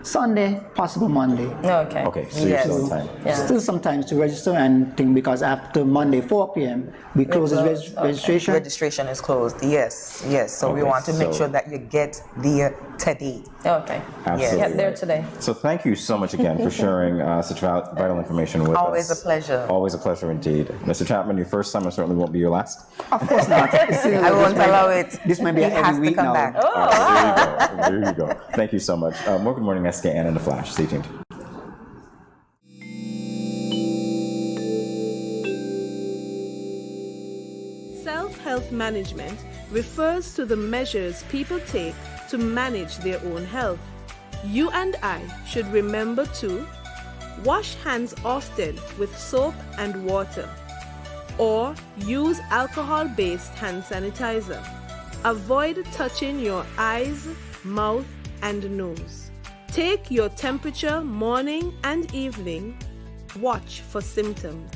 Sunday, possible Monday. Okay. Okay, so you're still in time. Still some time to register, and think, because after Monday 4 p.m. we close registration. Registration is closed. Yes. So we want to make sure that you get there today. Okay. Absolutely. Get there today. So thank you so much again for sharing such vital information with Always us. a pleasure. Always a pleasure indeed. Mr. Chapman, your first time certainly won't be your last. Of course not. I won't allow it. This might be every week now. Back. There you go. Thank you so much. More Good Morning SKN in a flash. Stay tuned. Self-health management refers to the measures people take to manage their own health. You and I should remember to wash hands often with soap and water, or use alcohol-based hand sanitizer. Avoid touching your eyes, mouth, and nose. Take your temperature morning and evening. Watch for symptoms.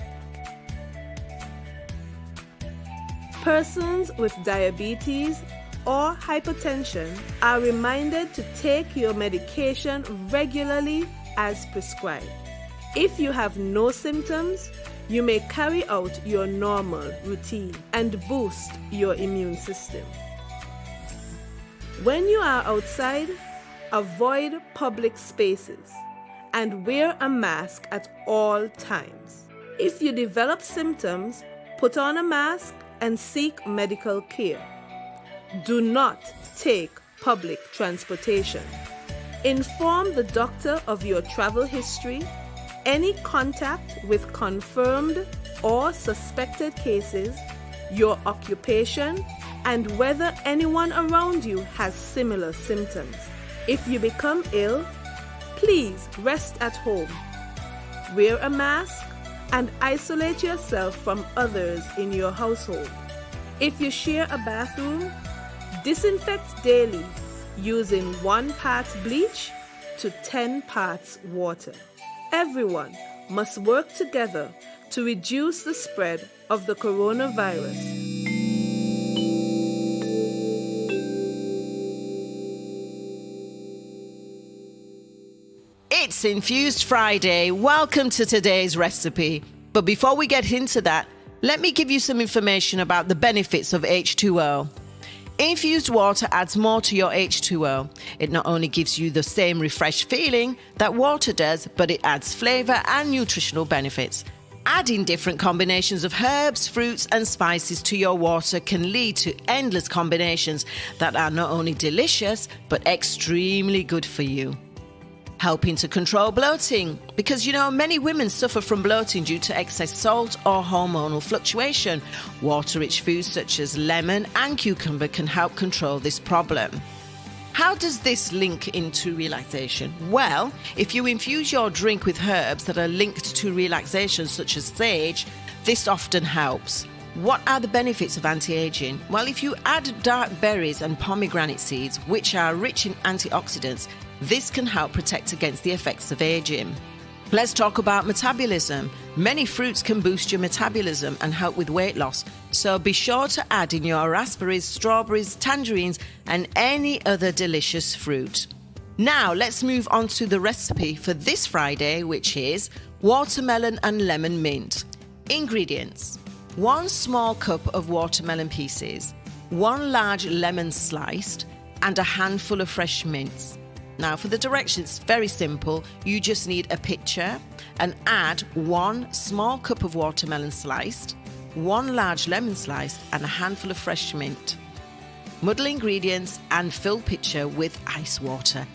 Persons with diabetes or hypertension are reminded to take your medication regularly as prescribed. If you have no symptoms, you may carry out your normal routine and boost your immune system. When you are outside, avoid public spaces and wear a mask at all times. If you develop symptoms, put on a mask and seek medical care. Do not take public transportation. Inform the doctor of your travel history, any contact with confirmed or suspected cases, your occupation, and whether anyone around you has similar symptoms. If you become ill, please rest at home. Wear a mask and isolate yourself from others in your household. If you share a bathroom, disinfect daily using 1 part bleach to 10 parts water. Everyone must work together to reduce the spread of the coronavirus. It's Infused Friday. Welcome to today's recipe. But before we get into that, let me give you some information about the benefits of H2O. Infused water adds more to your H2O. It not only gives you the same refreshed feeling that water does, but it adds flavor and nutritional benefits. Adding different combinations of herbs, fruits, and spices to your water can lead to endless combinations that are not only delicious, but extremely good for you. Helping to control bloating, because many women suffer from bloating due to excess salt or hormonal fluctuation. Water-rich foods such as lemon and cucumber can help control this problem. How does this link into relaxation? Well, if you infuse your drink with herbs that are linked to relaxation, such as sage, this often helps. What are the benefits of anti-aging? Well, if you add dark berries and pomegranate seeds, which are rich in antioxidants, this can help protect against the effects of aging. Let's talk about metabolism. Many fruits can boost your metabolism and help with weight loss, so be sure to add in your raspberries, strawberries, tangerines, and any other delicious fruit. Now, let's move on to the recipe for this Friday, which is watermelon and lemon mint. Ingredients: 1 small cup of watermelon pieces, 1 large lemon sliced, and a handful of fresh mints. Now, for the directions, very simple. You just need a pitcher and add 1 small cup of watermelon sliced, 1 large lemon slice, and a handful of fresh mint. Muddle ingredients and fill pitcher with ice water,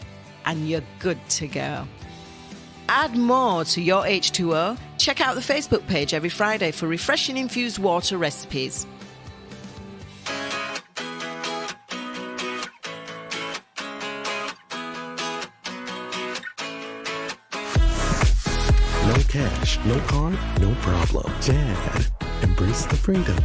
and you're good to go. Add more to your H2O. Check out the Facebook page every Friday for refreshing infused water recipes. No cash, no card, no problem. Dad, embrace the freedom.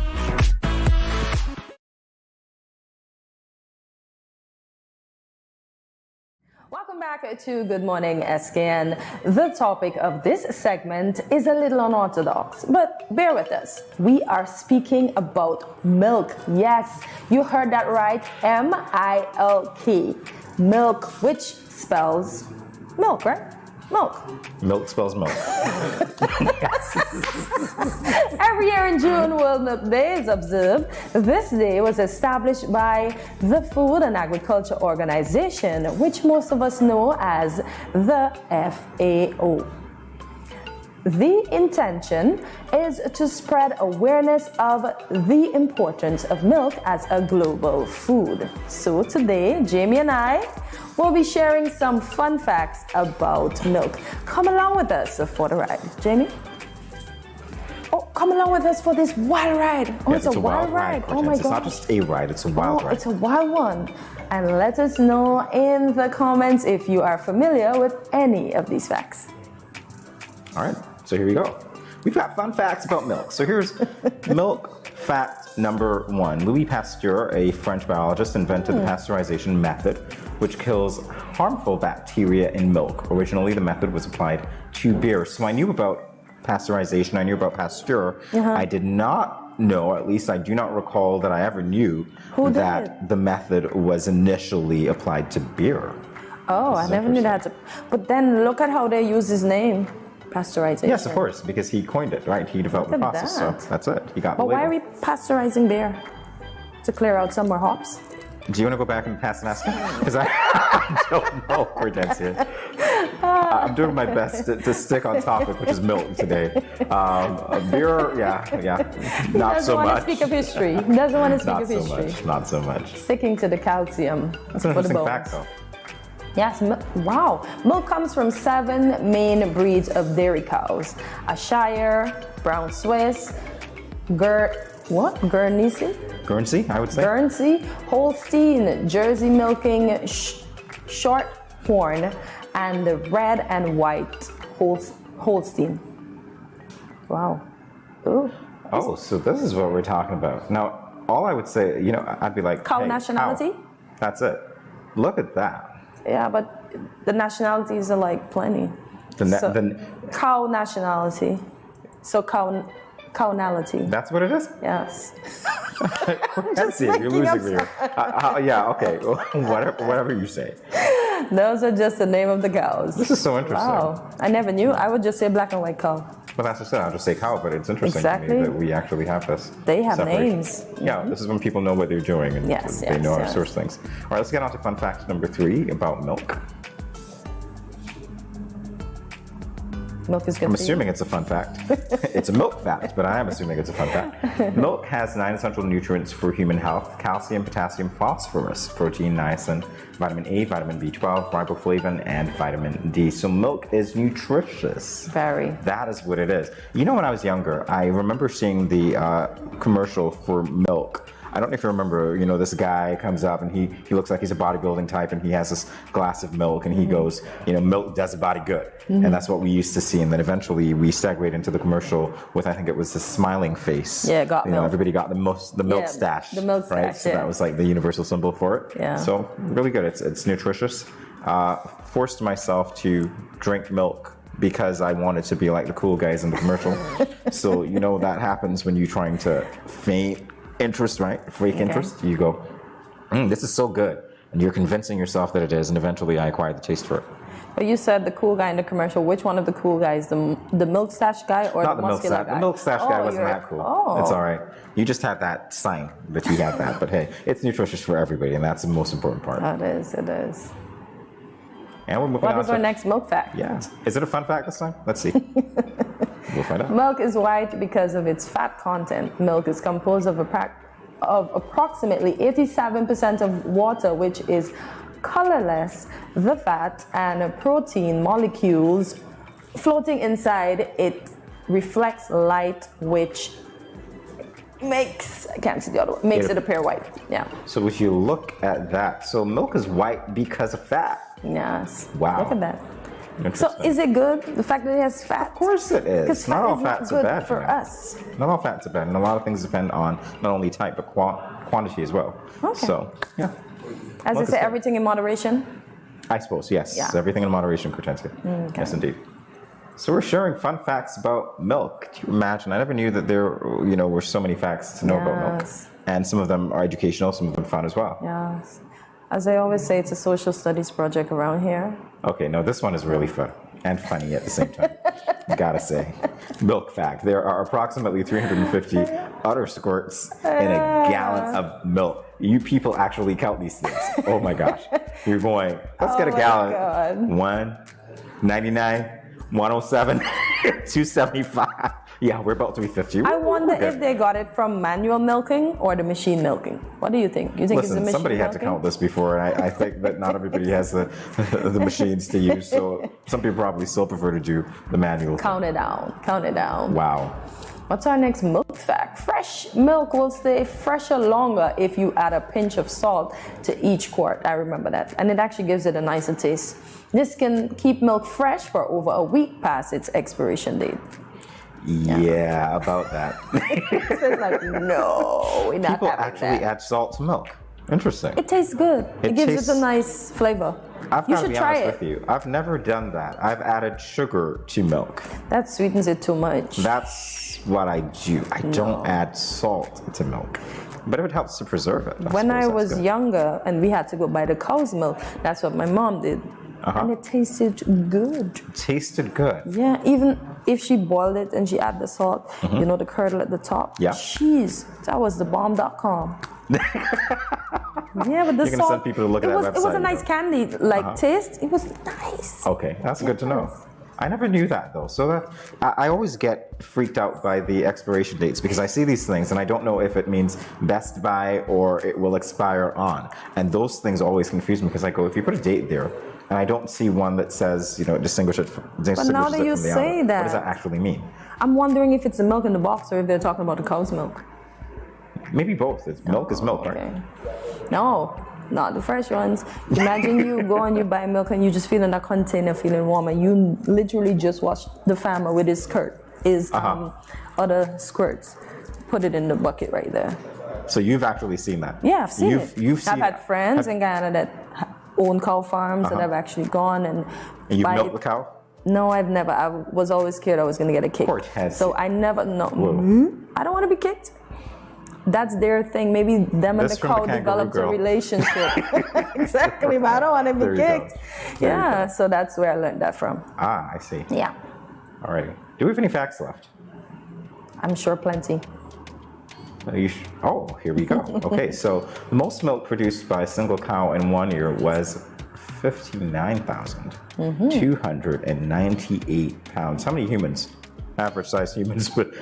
Welcome back to Good Morning SKN. The topic of this segment is a little unorthodox, but bear with us. We are speaking about milk. Yes, you heard that right. M-I-L-K. Milk, which spells milk, right? Milk. Milk spells milk. Every year in June, World Milk Day is observed. This day was established by the Food and Agriculture Organization, which most of us know as the FAO. The intention is to spread awareness of the importance of milk as a global food. So today, Jamie and I will be sharing some fun facts about milk. Come along with us for the ride. Jamie? Oh, come along with us for this wild ride. Oh, Yeah, it's a wild ride. Oh my It's God. not just a ride, it's a wild ride. It's a wild one. And let us know in the comments if you are familiar with any of these facts. All right, so here we go. we've got fun facts about milk. So here's milk fact number 1. Louis Pasteur, a French biologist, invented the pasteurization method, which kills harmful bacteria in milk. Originally, the method was applied to beer. So I knew about pasteurization, I knew about Pasteur. I did not know, or at least I do not recall that I ever knew that the method was initially applied to beer. Oh, I never knew that. But then look at how they use his name, pasteurization. Yes, of course, because he coined it, right? He developed the process, so that's it. He got the But label. why are we pasteurizing beer? To clear out some more hops? Do you want to go back and pass and ask him? Because I don't know, Hortensia. I'm doing my best to stick on topic, which is milk today. Beer, not so much. Doesn't want to speak of history. Doesn't want to speak of history. Not so much. Sticking to the calcium. That's an interesting fact, though. Yes, wow. Milk comes from 7 main breeds of dairy cows. Shire, Brown Swiss, Guernsey, I would say. Guernsey, Holstein, Jersey milking, Shorthorn, and the red and white Holstein. Wow. Ooh. Oh, so this is what we're talking about. Now, all I would say, I'd be like, cow nationality? Cow. That's it. Look at that. Yeah, but the nationalities are like plenty. Cow nationality. So cownality. That's what it is? Yes. That's it. You're losing me here. Yeah, okay. Whatever you say. Those are just the name of the cows. This is so interesting. Wow. I never knew. I would just say black and white cow. Well, that's just it. I'll just say cow, but it's interesting to me that we actually have this. They have separation. names. Yeah, this is when people know what they're doing and they know how to source things. All right, let's get on to fun fact number 3 about milk. Milk is good. I'm assuming it's a fun fact. It's a milk fact, but I am assuming it's a fun fact. Milk has 9 essential nutrients for human health: calcium, potassium, phosphorus, protein, niacin, vitamin A, vitamin B12, riboflavin, and vitamin D. So milk is nutritious. Very. That is what it is. When I was younger, I remember seeing the commercial for milk. I don't know if you remember, this guy comes up and he looks like he's a bodybuilding type and he has this glass of milk and he goes, milk does a body good. And that's what we used to see. And then eventually we segued into the commercial with, I think it was the smiling face. Yeah, got milk. Everybody got the milk stash. The milk stash, right? So that was like the universal symbol for it. Yeah. So really good. It's nutritious. Forced myself to drink milk because I wanted to be like the cool guys in the commercial. So, that happens when you're trying to feign interest, right? Fake interest. You go, this is so good. And you're convincing yourself that it is, and eventually I acquired the taste for it. But you said the cool guy in the commercial. Which one of the cool guys? The milk stash guy or Not the muscular guy? The milk stash guy wasn't that cool. Oh. It's all right. You just had that sign that you had that. But hey, it's nutritious for everybody, and that's the most important part. It is. And we're moving on. What is our next milk fact? Yeah. Is it a fun fact this time? Let's see. We'll find out. Milk is white because of its fat content. Milk is composed of approximately 87% of water, which is colorless. The fat and protein molecules floating inside it reflects light, which makes it appear white. Yeah. So if you look at that, so milk is white because of fat. Yes. Wow. Look at that. So is it good, the fact that it has fat? Of course it is. Because not fat all is fats not are good bad for us. Not all fats are bad, and a lot of things depend on not only type but quantity as well. Okay. So yeah. As they say, everything in moderation. I suppose, yes. Yeah. Everything in moderation, Cortensia. Okay. Yes, indeed. So we're sharing fun facts about milk. Can you imagine? I never knew that there, were so many facts to know about milk. And some of them are educational, some of them fun as well. Yes. As I always say, it's a social studies project around here. Okay, no, this one is really fun and funny at the same time. Gotta say. Milk fact. There are approximately 350 udder squirts in a gallon of milk. You people actually count these things. Oh my gosh. You're going, let's get a gallon. God. 199, 107, 275. Yeah, we're about 350. I wonder if they got it from manual milking or the machine milking. What do you think? You think it's the machine somebody had milking? to count this before, and I think that not everybody has the machines to use, so some people probably still prefer to do the manual. Count it down. Wow. What's our next milk fact? Fresh milk will stay fresher longer if you add a pinch of salt to each quart. I remember that. And it actually gives it a nicer taste. This can keep milk fresh for over a week past its expiration date. Yeah, about that. It's like, no, we're not People having actually that. add salt to milk. Interesting. It tastes good. It gives tastes- it a nice flavor. I've You got to should be try honest it. with you. I've never done that. I've added sugar to milk. That sweetens it too much. That's what I do. I don't add salt to milk. But it helps to preserve it. When I suppose was that's good. younger and we had to go buy the cow's milk, that's what my mom did. And it tasted good. Tasted good. Yeah, even if she boiled it and she added the salt, you know, the curdle at the top. Yeah. Jeez, that was the bomb.com. Yeah, but the You're going to salt. send people to look at that website. It was a nice candy, like taste. It was nice. Okay, that's good to know. I never knew that though. So that I always get freaked out by the expiration dates because I see these things and I don't know if it means best by or it will expire on. And those things always confuse me because I go, if you put a date there and I don't see one that says, you know, distinguishes it from the that you other, say what that- does that actually mean? I'm wondering if it's the milk in the box or if they're talking about the cow's milk. Maybe both. Milk is milk, right? No, not the fresh ones. Imagine you go and you buy milk and you just feel in that container feeling warm and you literally just watch the farmer with his other squirts put it in the bucket right there. So you've actually seen that? Yeah, I've seen it. You've seen I've had friends in Guyana that own cow farms that have actually gone and you buy milked it. the cow? No, I've never. I was always scared I was going to get a kick. So I never, no. I don't want to be kicked. That's their thing. Maybe them and This the from the cow kangaroo developed girl. a relationship. Exactly, but I don't want to There be you go. kicked. Yeah, so that's where I learned that from. Ah, I see. Yeah. All right. Do we have any facts left? I'm sure plenty. Oh, here we go. Okay, so most milk produced by a single cow in 1 year was 59,298 pounds. How many humans, average-sized humans, would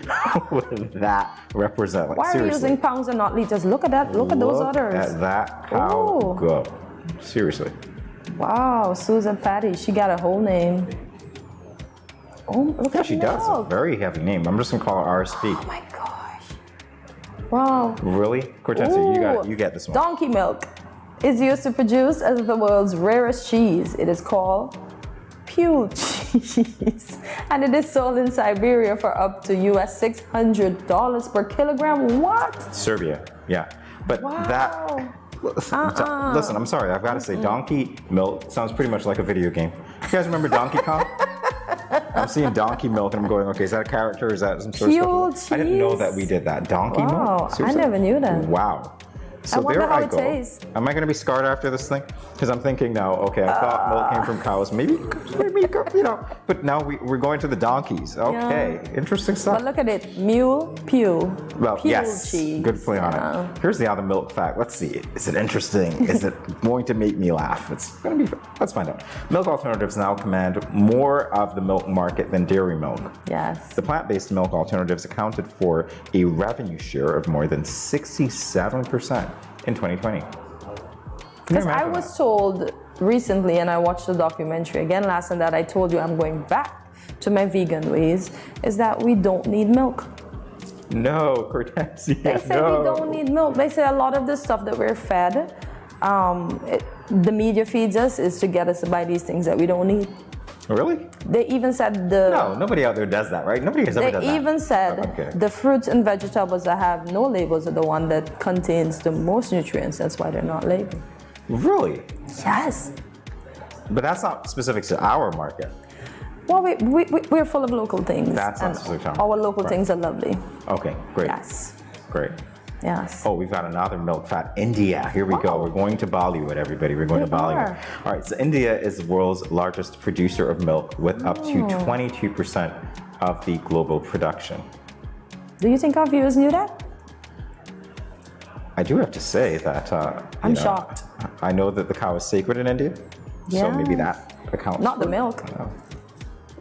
that represent? Like, Why are you seriously. using pounds and not liters? Look at that. Look at those others. At that cow Oh. go. Seriously. Wow, Susan Patty. She got a whole name. Oh, look at She that. does. A very heavy name. I'm just going to call her RSP. Oh my gosh. Wow. Really? Cortez, you get this one. Donkey milk is used to produce as the world's rarest cheese. It is called Pule cheese. And it is sold in Siberia for up to US $600 per kilogram. What? Serbia, yeah. But that... Listen, I'm sorry. I've got to say, donkey milk sounds pretty much like a video game. You guys remember Donkey Kong? I'm seeing donkey milk and I'm going, okay, is that a character? Is that some sort of Pule stuff? I didn't know cheese? that we did that. Donkey Wow, milk? I Seriously? never knew that. Wow. So I wonder there how I it go. tastes. Am I going to be scarred after this thing? Because I'm thinking now, okay, I thought milk came from cows. Maybe, you know. But now we're going to the donkeys. Okay, interesting stuff. But look at it. Mule, Pule. Well, Pule yes, cheese. good play on it. Here's the other milk fact. Let's see. Is it interesting? Is it going to make me laugh? It's going to be fun. Let's find out. Milk alternatives now command more of the milk market than dairy milk. Yes. The plant-based milk alternatives accounted for a revenue share of more than 67% in 2020. Because I was told recently, and I watched the documentary again last night, that I told you I'm going back to my vegan ways, is that we don't need milk. No, Cortez. They say we don't need milk. They say a lot of the stuff that we're fed, the media feeds us, is to get us to buy these things that we don't need. Really? They even said the... No, nobody out there does that, right? Nobody has ever done that. They even said the fruits and vegetables that have no labels are the one that contains the most nutrients. That's why they're not labeled. Really? Yes. But that's not specific to our market. Well, we're full of local things. That's not and specific to our local things are lovely. Okay, great. Yes. Great. Yes. Oh, we've got another milk fat. India. Here we go. We're going to Bollywood, everybody. We're going to Bollywood. All right. So India is the world's largest producer of milk with up to 22% of the global production. Do you think our viewers knew that? I do have to say that I'm shocked. I know that the cow is sacred in India, so maybe that accounts. Not the milk.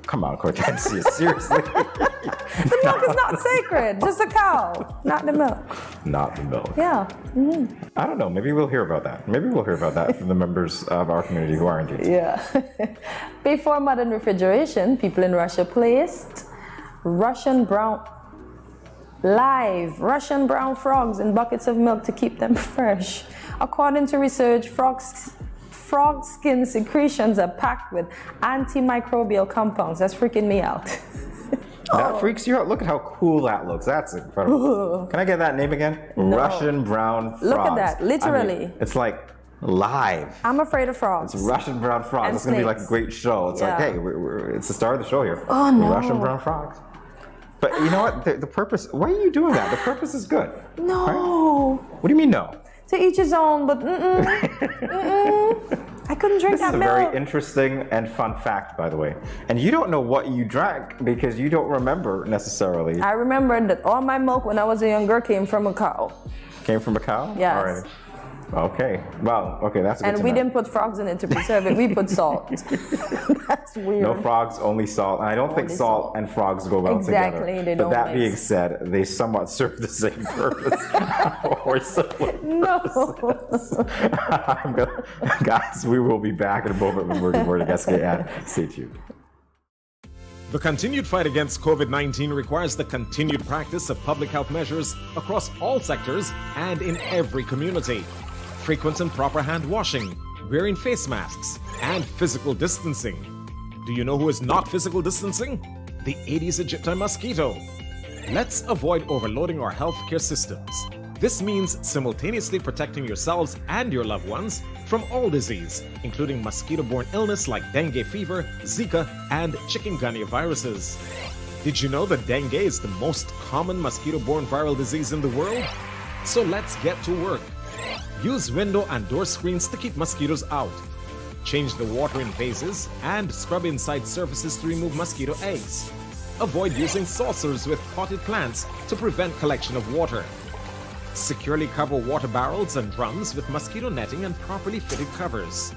Come on, Cortez. Seriously. The milk is not sacred. Just a cow, not the milk. Not the milk. Yeah. Mm-hmm. I don't know. Maybe we'll hear about that. Maybe we'll hear about that from the members of our community who are indeed. Yeah. Before modern refrigeration, people in Russia placed Russian brown frogs in buckets of milk to keep them fresh. According to research, frog skin secretions are packed with antimicrobial compounds. That's freaking me out. That freaks you out? Look at how cool that looks. That's incredible. Can I get that name again? No. Russian brown frogs. Look at that, literally. I mean, it's like live. I'm afraid of frogs. It's Russian brown frogs. And It's going to be like a snakes. great show. It's like, hey, it's the star of the show here. Oh, no. Russian brown frogs. But you know what? The purpose, why are you doing that? The purpose is good. No. Right? What do you mean no? To each his own, but I couldn't drink This is that a milk. very interesting and fun fact, by the way. And you don't know what you drank because you don't remember necessarily. I remembered that all my milk when I was a young girl came from a cow. Came from a cow? Yes. All right. Okay. Well, okay, that's a good And to we know. didn't put frogs in it to preserve it. We put salt. That's weird. No frogs, only salt. And I don't think Only salt and frogs go well Exactly, together. they but don't that being mix. said, they somewhat serve the same purpose. Or similar purposes. Guys, we will be back in a moment with Word Morning SKN. Stay tuned. The continued fight against COVID-19 requires the continued practice of public health measures across all sectors and in every community. Frequent and proper hand washing, wearing face masks, and physical distancing. Do you know who is not physical distancing? The Aedes aegypti mosquito. Let's avoid overloading our healthcare systems. This means simultaneously protecting yourselves and your loved ones from all disease, including mosquito-borne illness like dengue fever, Zika, and chikungunya viruses. Did you know that dengue is the most common mosquito-borne viral disease in the world? So let's get to work. Use window and door screens to keep mosquitoes out. Change the water in vases and scrub inside surfaces to remove mosquito eggs. Avoid using saucers with potted plants to prevent collection of water. Securely cover water barrels and drums with mosquito netting and properly fitted covers.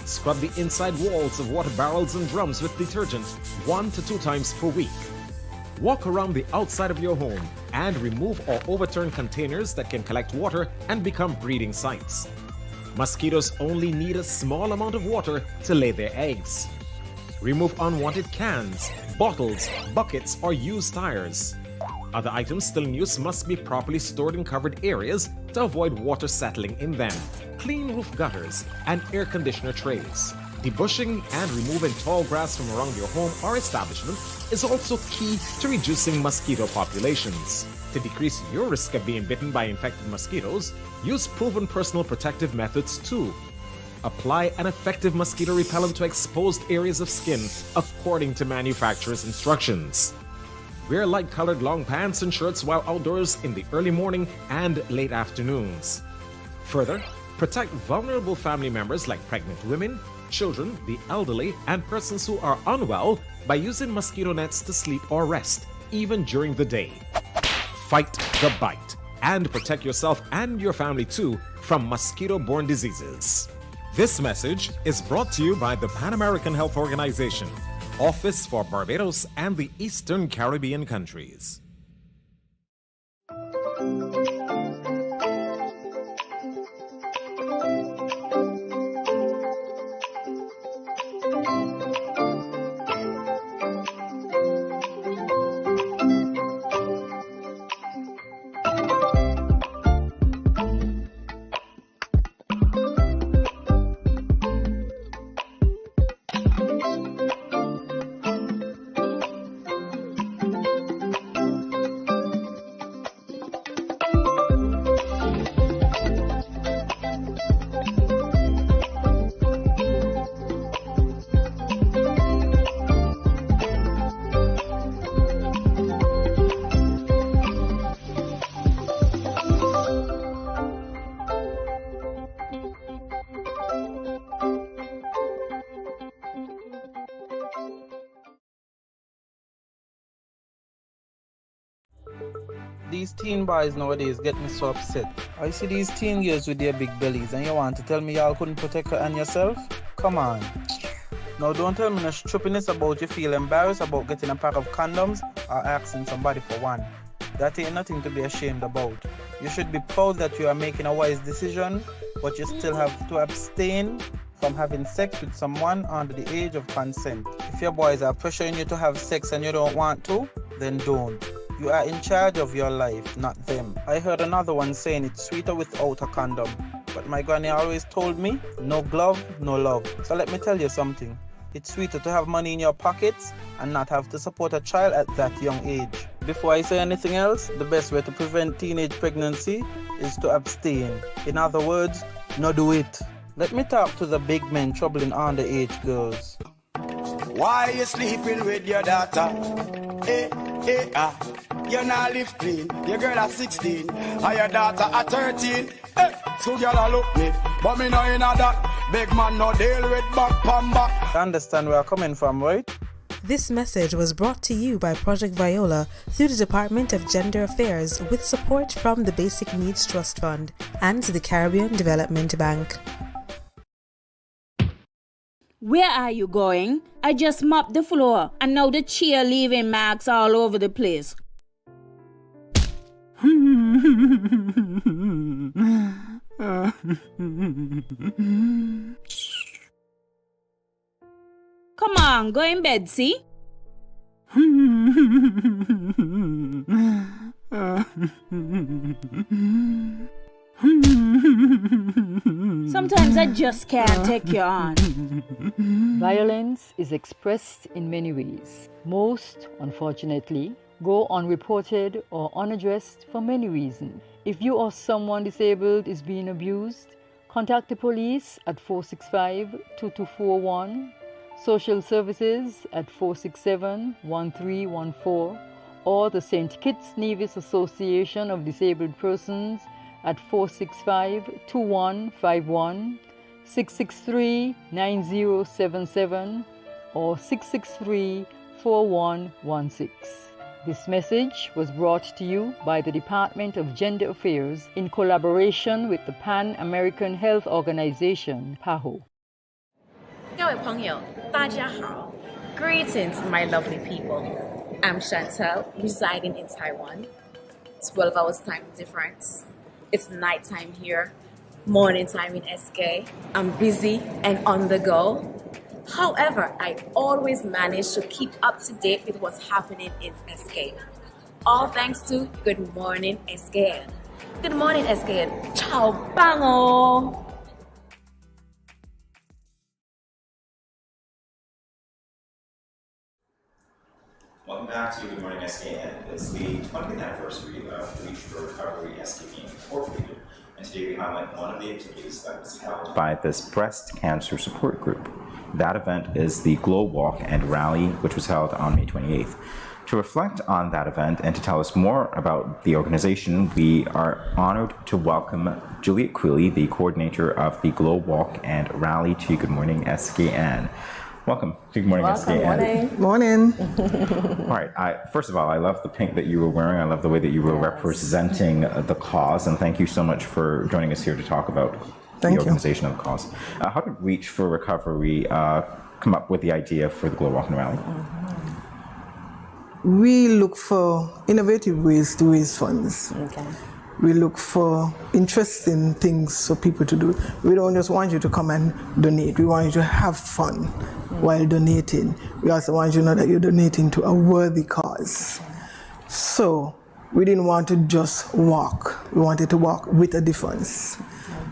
Scrub the inside walls of water barrels and drums with detergent 1 to 2 times per week. Walk around the outside of your home and remove or overturn containers that can collect water and become breeding sites. Mosquitoes only need a small amount of water to lay their eggs. Remove unwanted cans, bottles, buckets, or used tires. Other items still in use must be properly stored in covered areas to avoid water settling in them. Clean roof gutters and air conditioner trays. Debushing and removing tall grass from around your home or establishment is also key to reducing mosquito populations. To decrease your risk of being bitten by infected mosquitoes, use proven personal protective methods too. Apply an effective mosquito repellent to exposed areas of skin according to manufacturer's instructions. Wear light-colored long pants and shirts while outdoors in the early morning and late afternoons. Further, protect vulnerable family members like pregnant women, children, the elderly, and persons who are unwell by using mosquito nets to sleep or rest, even during the day. Fight the bite and protect yourself and your family too from mosquito-borne diseases. This message is brought to you by the Pan American Health Organization, Office for Barbados and the Eastern Caribbean countries. These teen boys nowadays get me so upset. I see these teen girls with their big bellies and you want to tell me y'all couldn't protect her and yourself? Come on. Now don't tell me no stupidness about you feel embarrassed about getting a pack of condoms or asking somebody for one. That ain't nothing to be ashamed about. You should be proud that you are making a wise decision, but you still have to abstain from having sex with someone under the age of consent. If your boys are pressuring you to have sex and you don't want to, then don't. You are in charge of your life, not them. I heard another one saying it's sweeter without a condom. But my granny always told me, no glove, no love. So let me tell you something. It's sweeter to have money in your pockets and not have to support a child at that young age. Before I say anything else, the best way to prevent teenage pregnancy is to abstain. In other words, not do it. Let me talk to the big men troubling underage girls. Why you sleeping with your daughter? You not live clean. Your girl at 16, and your daughter at 13. So y'all look me, but me know in that. Big man no deal with back pamba. I understand where I'm coming from, right? This message was brought to you by Project Viola through the Department of Gender Affairs with support from the Basic Needs Trust Fund and the Caribbean Development Bank. Where are you going? I just mopped the floor and now the chair leaving marks all over the place. Come on, go in bed, see? Sometimes I just can't take you on. Violence is expressed in many ways. Most, unfortunately, go unreported or unaddressed for many reasons. If you or someone disabled is being abused, contact the police at 465-2241, social services at 467-1314, or the St. Kitts Nevis Association of Disabled Persons at 465-2151, 663-9077, or 663-4116. This message was brought to you by the Department of Gender Affairs in collaboration with the Pan American Health Organization, PAHO. 各位朋友，大家好. Greetings, my lovely people. I'm Chantel, residing in Taiwan. 12 hours time difference. It's nighttime here, morning time in SK. I'm busy and on the go. However, I always manage to keep up to date with what's happening in SK. All thanks to Good Morning SKN. Good morning SKN. Ciao bango. Welcome back to Good Morning SKN. It's the 20th anniversary of Reach for Recovery SK being incorporated. And today we highlight one of the activities that was held by this breast cancer support group. That event is the Glow Walk and Rally, which was held on May 28th. To reflect on that event and to tell us more about the organization, we are honored to welcome Juliet Quilly, the coordinator of the Glow Walk and Rally, to Good Morning SKN. Welcome to Good Morning SKN. Morning. All right. First of all, I love the pink that you were wearing. I love the way that you were representing the cause, and thank you so much for joining us here to talk about the organization of the cause. How did Reach for Recovery come up with the idea for the Glow Walk and Rally? We look for innovative ways to raise funds. Okay. We look for interesting things for people to do. We don't just want you to come and donate. We want you to have fun while donating. We also want you to know that you're donating to a worthy cause. So we didn't want to just walk. We wanted to walk with a difference.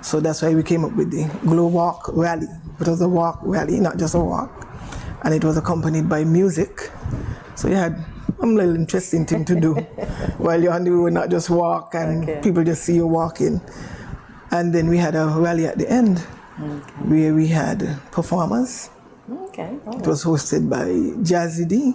So that's why we came up with the Glow Walk Rally. It was a walk rally, not just a walk. And it was accompanied by music. So you had a little interesting thing to do while you're on the road, not just walk and people just see you walking. And then we had a rally at the end where we had performers. It was hosted by Jazzy D.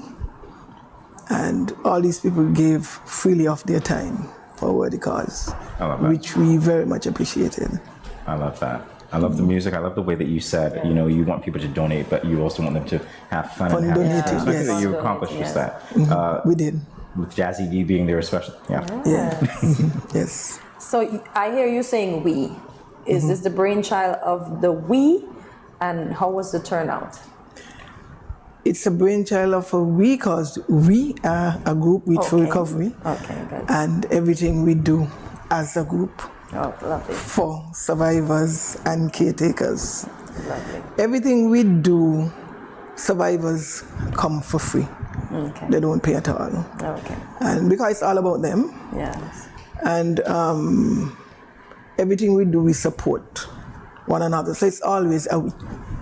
And all these people gave freely of their time for a worthy cause, which we very much appreciated. I love that. I love the music. I love the way that you said, you know, you want people to donate, but you also want them to have fun and have donating, so I think that you accomplished just that. We did. With Jazzy D being there especially. Yes. So I hear you saying we. Is this the brainchild of the we? And how was the turnout? It's a brainchild of a we, because we are a group, Reach for Recovery. And everything we do as a group for survivors and caretakers. Everything we do, survivors come for free. They don't pay at all. And because it's all about them. And everything we do, we support one another. So it's always a we.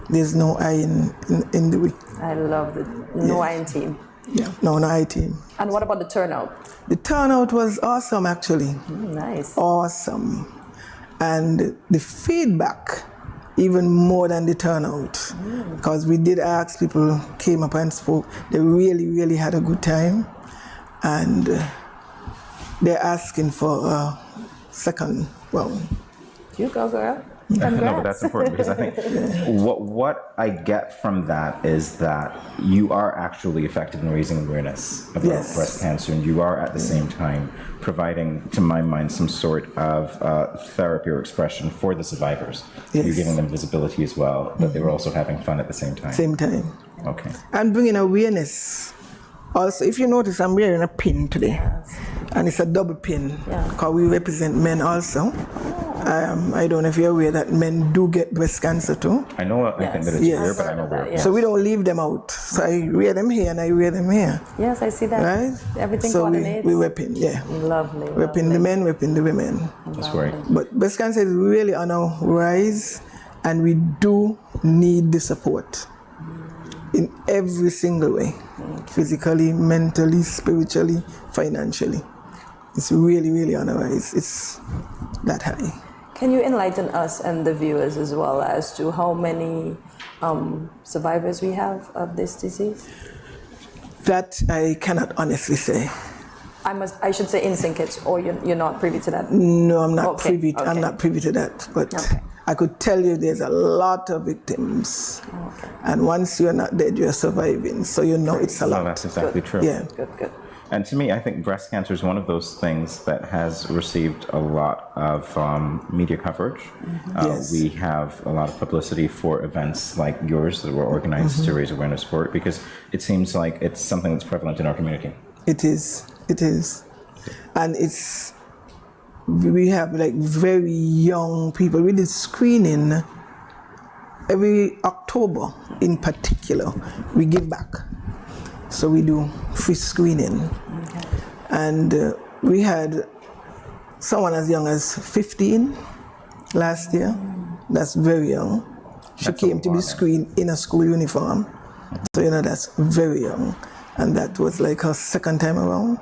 There's no I in the we. I love it. No I in team. Yeah, no I team. And what about the turnout? The turnout was awesome, actually. Nice. Awesome. And the feedback, even more than the turnout. Because we did ask, people came up and spoke. They really, really had a good time. And they're asking for a second round. You go, girl. No, but that's important because I think what I get from that is that you are actually effective in raising awareness about breast cancer, and you are at the same time providing, to my mind, some sort of therapy or expression for the survivors. You're giving them visibility as well, but they were also having fun at the same time. Same time. Okay. And bringing awareness. Also, if you notice, I'm wearing a pin today, and it's a double pin because we represent men also. I don't know if you're aware that men do get breast cancer too. I know, I think that it's rare, but I know where. So we don't leave them out. So I wear them here and I wear them here. Yes, I see that. Right? Everything so coordinates. we weapon, Lovely. Weapon the men, weapon the women. That's great. But breast cancer is really on our rise, and we do need the support in every single way. Physically, mentally, spiritually, financially. It's really, really on our rise. It's that high. Can you enlighten us and the viewers as well as to how many survivors we have of this disease? That I cannot honestly say. I should say in St. Kitts, or you're not privy to that? No, I'm not privy. I'm not privy to that. But I could tell you there's a lot of victims, and once you're not dead, you're surviving. So you know it's a lot. No, that's exactly true. Yeah. Good. And to me, I think breast cancer is one of those things that has received a lot of media coverage. We have a lot of publicity for events like yours that were organized to raise awareness for it, because it seems like it's something that's prevalent in our community. It is. And we have like very young people. We did screening every October in particular. We give back. So we do free screening. And we had someone as young as 15 last year. That's very young. She came to be screened in a school uniform. So, that's very young. And that was like her second time around.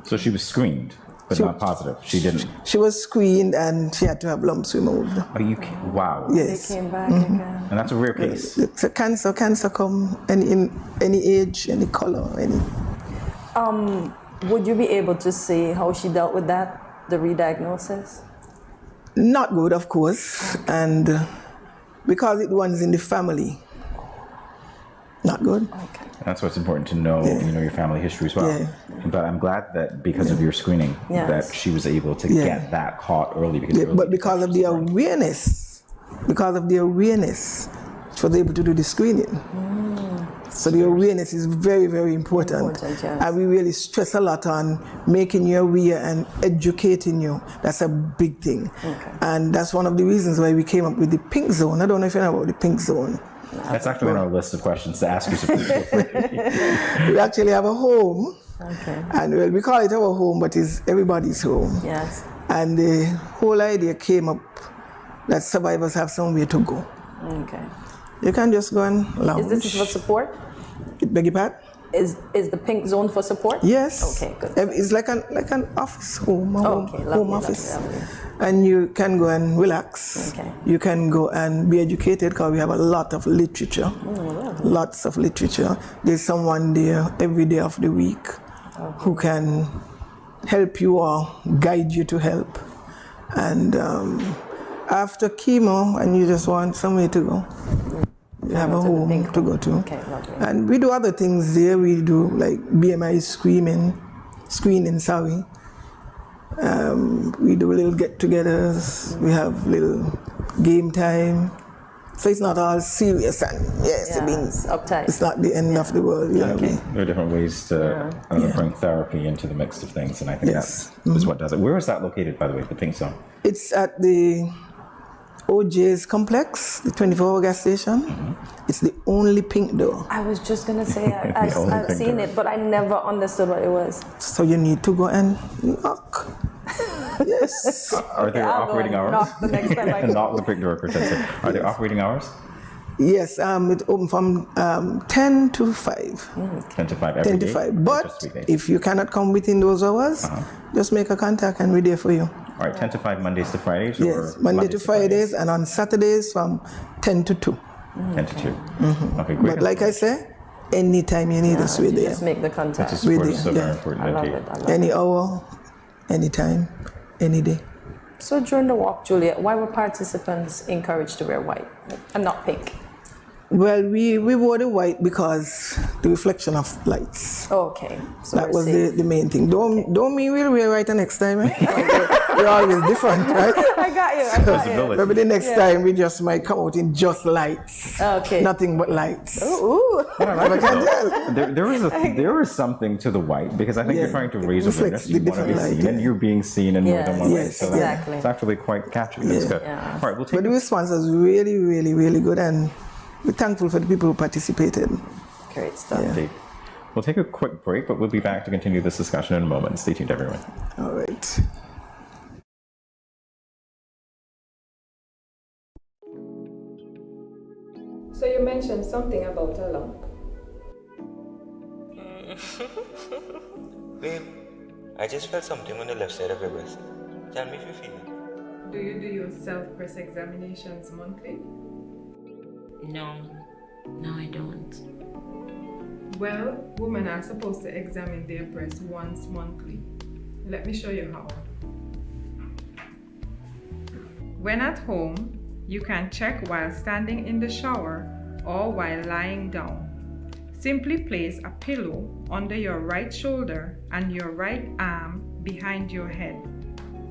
So she was screened, but not positive. She didn't. She was screened and she had to have lumps removed. Are you? Wow. Yes. They came back again. And that's a rare case. It's a cancer. Cancer come in any age, any color, any. Would you be able to say how she dealt with that, the re-diagnosis? Not good, of course, and because it runs in the family. Not good. Okay. That's what's important to know, your family history as well. Yeah. But I'm glad that because of your screening, that she was able to get that caught early. But because of the awareness, she was able to do the screening. So the awareness is very, very important. And we really stress a lot on making you aware and educating you. That's a big thing. And that's one of the reasons why we came up with the pink zone. I don't know if you know about the pink zone. That's actually on our list of questions to ask you. We actually have a home, and we call it our home, but it's everybody's home. Yes. And the whole idea came up that survivors have somewhere to go. Okay. You can just go and lounge. Is this for support? Beg your pardon? Is the pink zone for support? Yes. Okay, good. It's like an office home, home office. Lovely. And you can go and relax. Okay. You can go and be educated because we have a lot of literature. Lots of literature. There's someone there every day of the week who can help you or guide you to help. And after chemo, and you just want somewhere to go, you have a home to go to. Okay, lovely. And we do other things there. We do like BMI screening. We do little get-togethers. We have little game time. So it's not all serious and uptight. It's not the end of the world. There are different ways to bring therapy into the mix of things, and I think that's what does it. Where is that located, by the way, the pink zone? It's at the OJ's complex, the 24-hour gas station. It's the only pink door. I was just going to say, I've seen it, but I never understood what it was. So you need to go and knock. Yes. Are there operating hours? Knock the next time I go. Not the pink door, Cortez. Are there operating hours? Yes, it open from 10 to 5. 10 to 5 every 10 to day? 5. But if you cannot come within those hours, just make a contact and we're there for you. All right, 10 to 5 Mondays to Fridays? Yes, Monday to Fridays, and on Saturdays from 10 to 2. 10 to 2. Okay, great. But like I say, anytime you need us, we're there. Just make the contact. That's very important. I love it. Any hour, anytime, any day. So during the walk, Juliet, why were participants encouraged to wear white and not pink? Well, we wore the white because the reflection of lights. Okay. So that was the main thing. Don't mean we'll wear white the next time, eh? We're always different, right? I got you. Maybe the next time we just might come out in just lights. Okay. Nothing but lights. Ooh. There is something to the white because I think you're trying to raise awareness. You want to be seen, and you're being seen in more than one way. So exactly. It's actually quite catchy. That's good. All right, we'll take. But the response was really, really, really good, and we're thankful for the people who participated. Great stuff. Yeah. We'll take a quick break, but we'll be back to continue this discussion in a moment. Stay tuned, everyone. All right. So you mentioned something about a lump. Babe, I just felt something on the left side of your breast. Tell me if you feel it. Do you do your self-breast examinations monthly? No, I don't. Well, women are supposed to examine their breasts once monthly. Let me show you how. When at home, you can check while standing in the shower or while lying down. Simply place a pillow under your right shoulder and your right arm behind your head.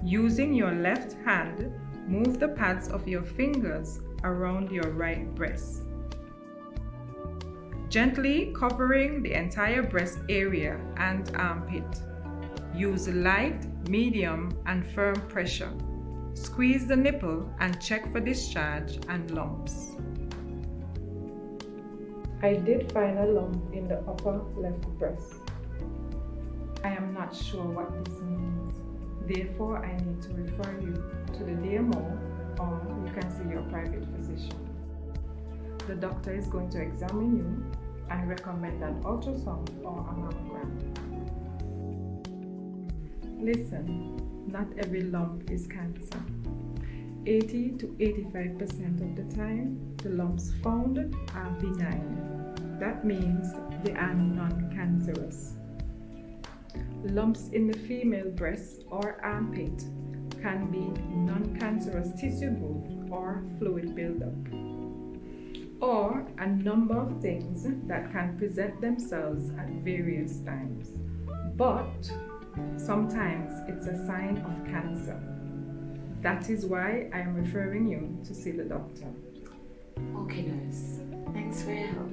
Using your left hand, move the pads of your fingers around your right breast, gently covering the entire breast area and armpit. Use light, medium, and firm pressure. Squeeze the nipple and check for discharge and lumps. I did find a lump in the upper left breast. I am not sure what this means. Therefore, I need to refer you to the DMO, or you can see your private physician. The doctor is going to examine you and recommend an ultrasound or a mammogram. Listen, not every lump is cancer. 80 to 85% of the time, the lumps found are benign. That means they are non-cancerous. Lumps in the female breast or armpit can be non-cancerous tissue growth or fluid buildup, or a number of things that can present themselves at various times. But sometimes it's a sign of cancer. That is why I am referring you to see the doctor. Okay, nurse. Thanks for your help.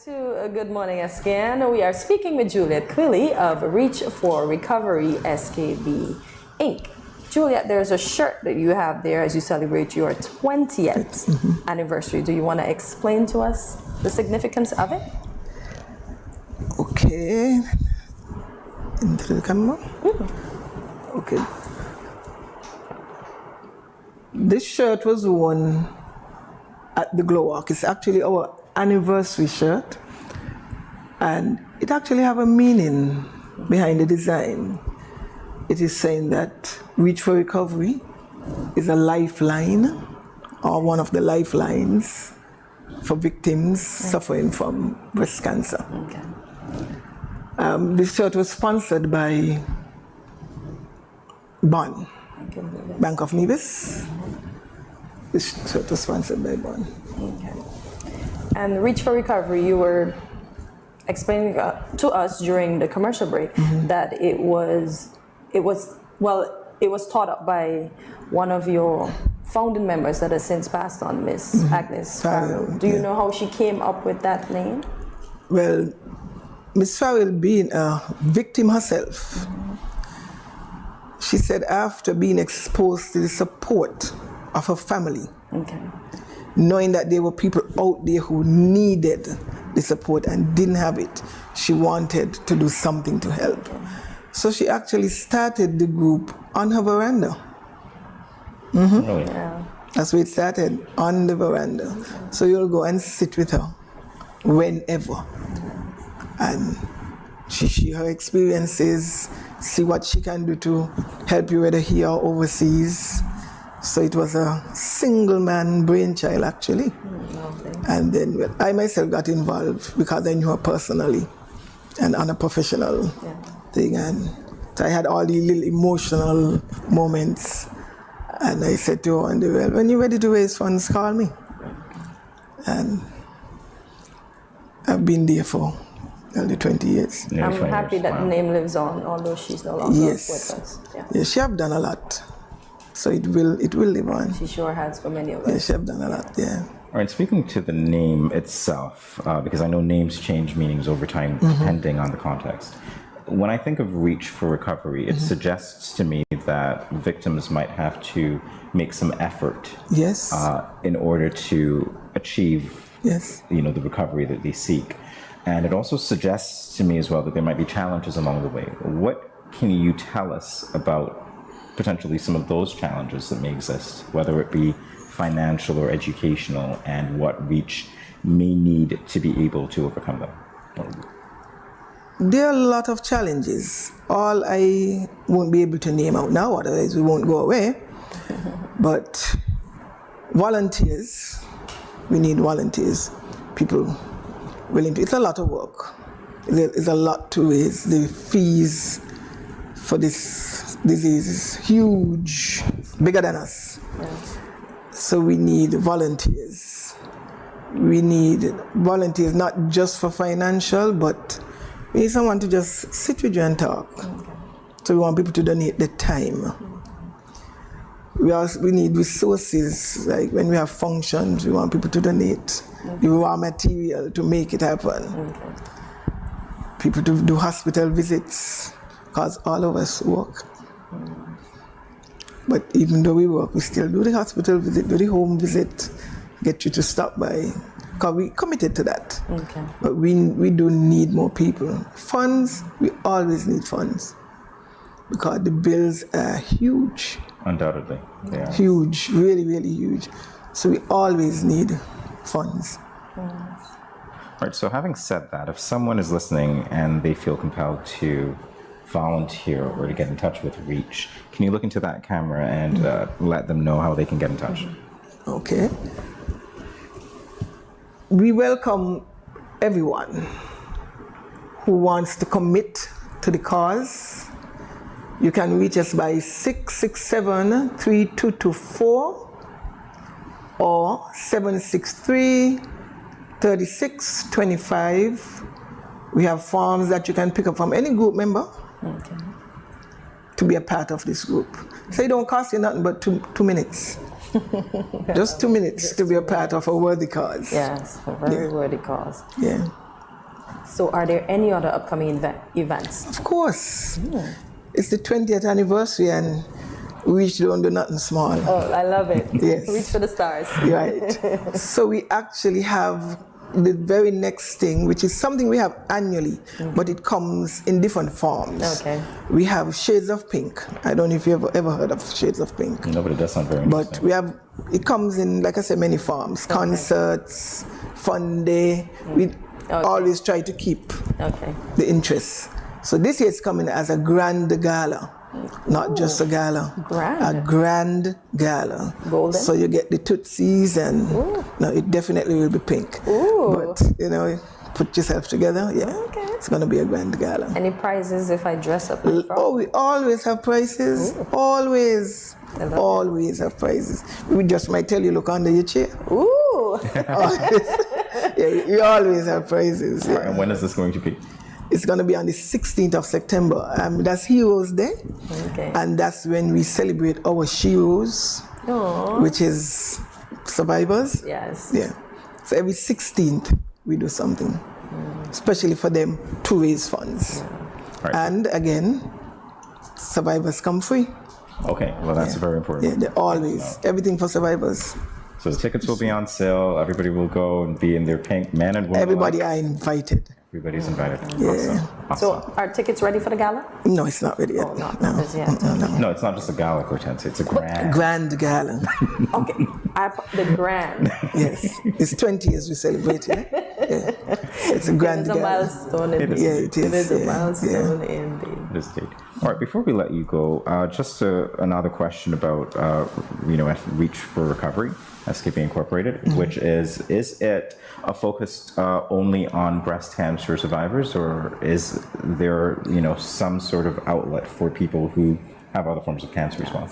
To Good Morning SKN, we are speaking with Juliet Quilly of Reach for Recovery SKB Inc. Juliet, there's a shirt that you have there as you celebrate your 20th anniversary. Do you want to explain to us the significance of it? Okay. Into the camera? Okay. This shirt was worn at the Glow Walk. It's actually our anniversary shirt, and it actually have a meaning behind the design. It is saying that Reach for Recovery is a lifeline, or one of the lifelines for victims suffering from breast cancer. This shirt was sponsored by BON, Bank of Nevis. This shirt was sponsored by BON. And Reach for Recovery, you were explaining to us during the commercial break that it was taught up by one of your founding members that has since passed on, Miss Agnes Farrell. Do you know how she came up with that name? Well, Miss Farrell being a victim herself, she said after being exposed to the support of her family, knowing that there were people out there who needed the support and didn't have it, she wanted to do something to help. So she actually started the group on her veranda. Really? Yeah. That's where it started, on the veranda. So you'll go and sit with her whenever. And she share her experiences, see what she can do to help you, whether here or overseas. So it was a single man brainchild, actually. And then I myself got involved because I knew her personally and on a professional thing. And so I had all these little emotional moments. And I said to her, well, when you're ready to raise funds, call me. And I've been there for nearly 20 years. I'm happy that the name lives on, although she's no longer with us. Yes, she have done a lot. So it will live on. She sure has for many of us. Yes, she have done a lot, yeah. All right, speaking to the name itself, because I know names change meanings over time depending on the context. When I think of Reach for Recovery, it suggests to me that victims might have to make some effort in order to achieve the recovery that they seek. And it also suggests to me as well that there might be challenges along the way. What can you tell us about potentially some of those challenges that may exist, whether it be financial or educational, and what Reach may need to be able to overcome them? There are a lot of challenges. All I won't be able to name out now, otherwise we won't go away. But volunteers, we need volunteers, people willing to. It's a lot of work. There's a lot to raise. The fees for this disease is huge, bigger than us. So we need volunteers. We need volunteers not just for financial, but we need someone to just sit with you and talk. So we want people to donate their time. We need resources, like when we have functions, we want people to donate the raw material to make it happen. People to do hospital visits, because all of us work. But even though we work, we still do the hospital visit, do the home visit, get you to stop by, because we committed to that. But we do need more people. Funds, we always need funds, because the bills are huge. Undoubtedly, yeah. Huge, really, really huge. So we always need funds. Right, so having said that, if someone is listening and they feel compelled to volunteer or to get in touch with Reach, can you look into that camera and let them know how they can get in touch? Okay. We welcome everyone who wants to commit to the cause. You can reach us by 667-3224 or 763-3625. We have forms that you can pick up from any group member to be a part of this group. So it don't cost you nothing but two minutes. Just 2 minutes to be a part of a worthy cause. Yes, a very worthy cause. Yeah. So are there any other upcoming events? Of course. It's the 20th anniversary and Reach don't do nothing small. Oh, I love it. Yes. Reach for the stars. Right. So we actually have the very next thing, which is something we have annually, but it comes in different forms. We have Shades of Pink. I don't know if you've ever heard of Shades of Pink. No, but it does sound very interesting. But we have, it comes in, like I said, many forms. Concerts, fun day. We always try to keep the interest. So this year it's coming as a grand gala. Not just a gala, a grand gala. Golden? So you get the Tootsies and, no, it definitely will be pink. But, put yourself together, it's going to be a grand gala. Any prizes if I dress up? Oh, we always have prizes, always have prizes. We just might tell you, look under your chair. We always have prizes. Right, and when is this going to be? It's going to be on the 16th of September. That's Heroes Day. And that's when we celebrate our heroes, which is survivors. Yes. Yeah. So every 16th, we do something. especially for them to raise funds. Right. And again, survivors come free. Okay, well that's very important. Yeah, they always, everything for survivors. So the tickets will be on sale. Everybody will go and be in their pink man and woman. Everybody are invited. Everybody's invited. Yeah. Awesome. So are tickets ready for the gala? No, it's not ready yet. Oh, not as yet. No, it's not just a gala, Hortense. It's a grand gala. Okay, the grand. Yes, it's 20 years we celebrate. Yeah, it's a grand It's a gala. milestone. It is a milestone indeed. It is indeed. All right, before we let you go, just another question about, Reach for Recovery, SKP Incorporated, which is it a focus only on breast cancer survivors, or is there, some sort of outlet for people who have other forms of cancer as well?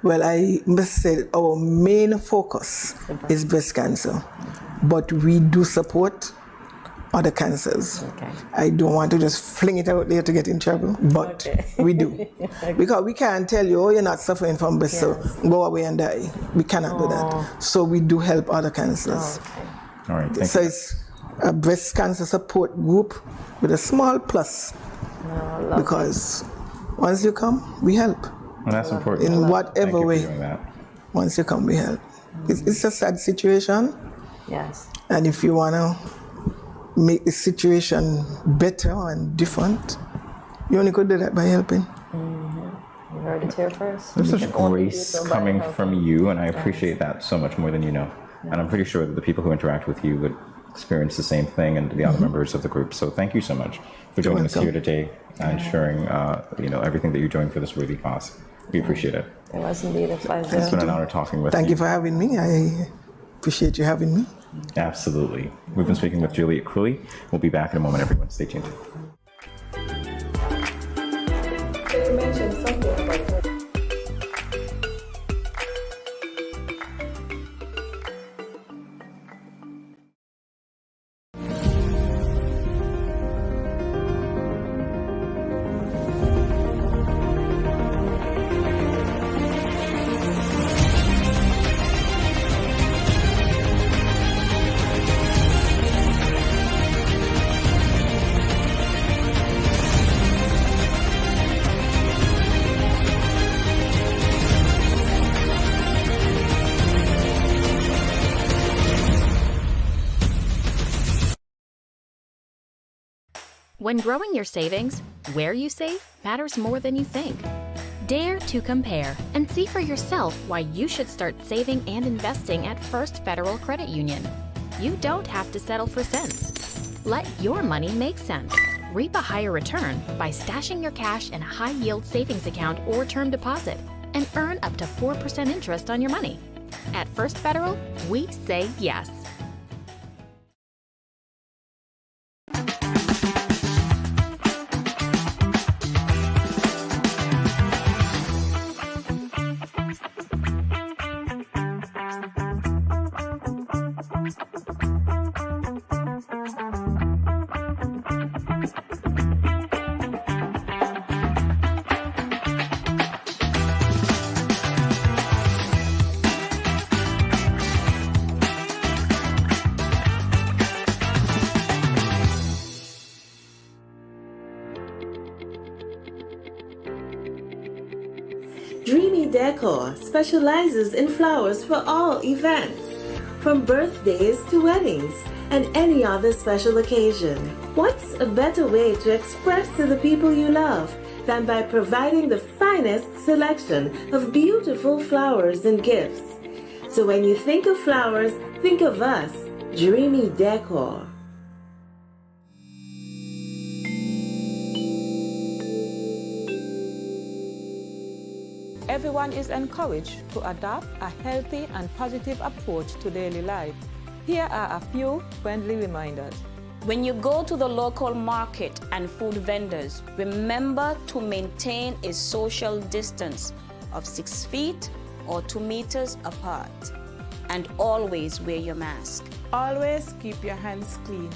Well, I must say our main focus is breast cancer, but we do support other cancers. Okay. I don't want to just fling it out there to get in trouble, but we do. Because we can't tell you, you're not suffering from breast, so go away and die. We cannot do that. So we do help other cancers. All right, thank so you. it's a breast cancer support group with a small plus, because once you come, we help. And that's important. In whatever Thank you for way. doing that. Once you come, we help. It's a sad situation. Yes. And if you want to make the situation better and different, you only could do that by helping. You heard it here first. There's You such can only do grace so by coming helping. from you, and I appreciate that so much more than you know. And I'm pretty sure that the people who interact with you would experience the same thing, and the other members of the group. So thank you so much for joining us here today and sharing, everything that you're doing for this worthy cause. We appreciate it. It was indeed a pleasure. It's been an honor talking with Thank you. you for having me. I appreciate you having me. Absolutely. We've been speaking with Juliet Crulley. We'll be back in a moment, everyone. Stay tuned. You mentioned something about When growing your savings, where you save matters more than you think. Dare to compare and see for yourself why you should start saving and investing at First Federal Credit Union. You don't have to settle for cents. Let your money make sense. Reap a higher return by stashing your cash in a high-yield savings account or term deposit and earn up to 4% interest on your money. At First Federal, we say yes. Dreamy Decor specializes in flowers for all events, from birthdays to weddings and any other special occasion. What's a better way to express to the people you love than by providing the finest selection of beautiful flowers and gifts? So when you think of flowers, think of us, Dreamy Decor. Everyone is encouraged to adopt a healthy and positive approach to daily life. Here are a few friendly reminders. When you go to the local market and food vendors, remember to maintain a social distance of 6 feet or 2 meters apart. And always wear your mask. Always keep your hands clean.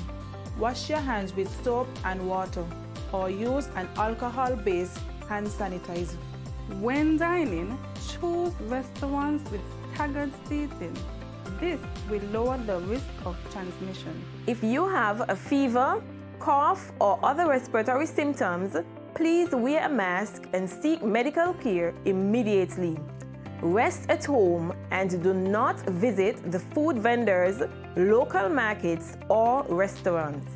Wash your hands with soap and water or use an alcohol-based hand sanitizer. When dining, choose restaurants with staggered seating. This will lower the risk of transmission. If you have a fever, cough, or other respiratory symptoms, please wear a mask and seek medical care immediately. Rest at home and do not visit the food vendors, local markets, or restaurants.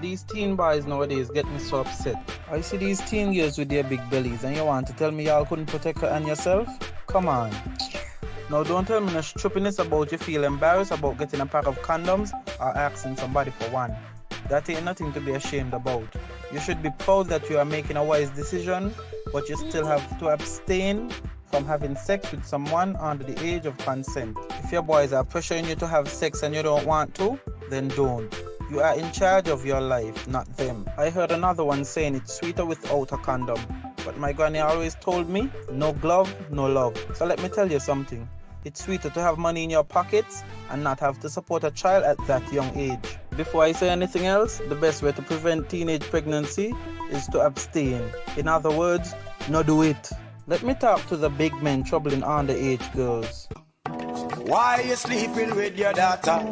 These teen boys nowadays get me so upset. I see these teen girls with their big bellies and you want to tell me y'all couldn't protect her and yourself? Come on. Now don't tell me no stupidness about you feel embarrassed about getting a pack of condoms or asking somebody for one. That ain't nothing to be ashamed about. You should be proud that you are making a wise decision, but you still have to abstain from having sex with someone under the age of consent. If your boys are pressuring you to have sex and you don't want to, then don't. You are in charge of your life, not them. I heard another one saying it's sweeter without a condom. But my granny always told me, no glove, no love. So let me tell you something. It's sweeter to have money in your pockets and not have to support a child at that young age. Before I say anything else, the best way to prevent teenage pregnancy is to abstain. In other words, no do it. Let me talk to the big men troubling underage girls. Why you sleeping with your daughter?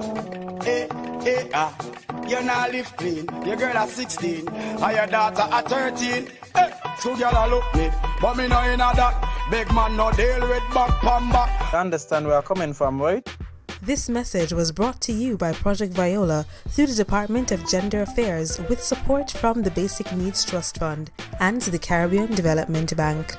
You not live clean. Your girl at 16 and your daughter at 13. So y'all look me, but me no in a that. Big man no deal with back pan back. You understand where I'm coming from, right? This message was brought to you by Project Viola through the Department of Gender Affairs with support from the Basic Needs Trust Fund and the Caribbean Development Bank.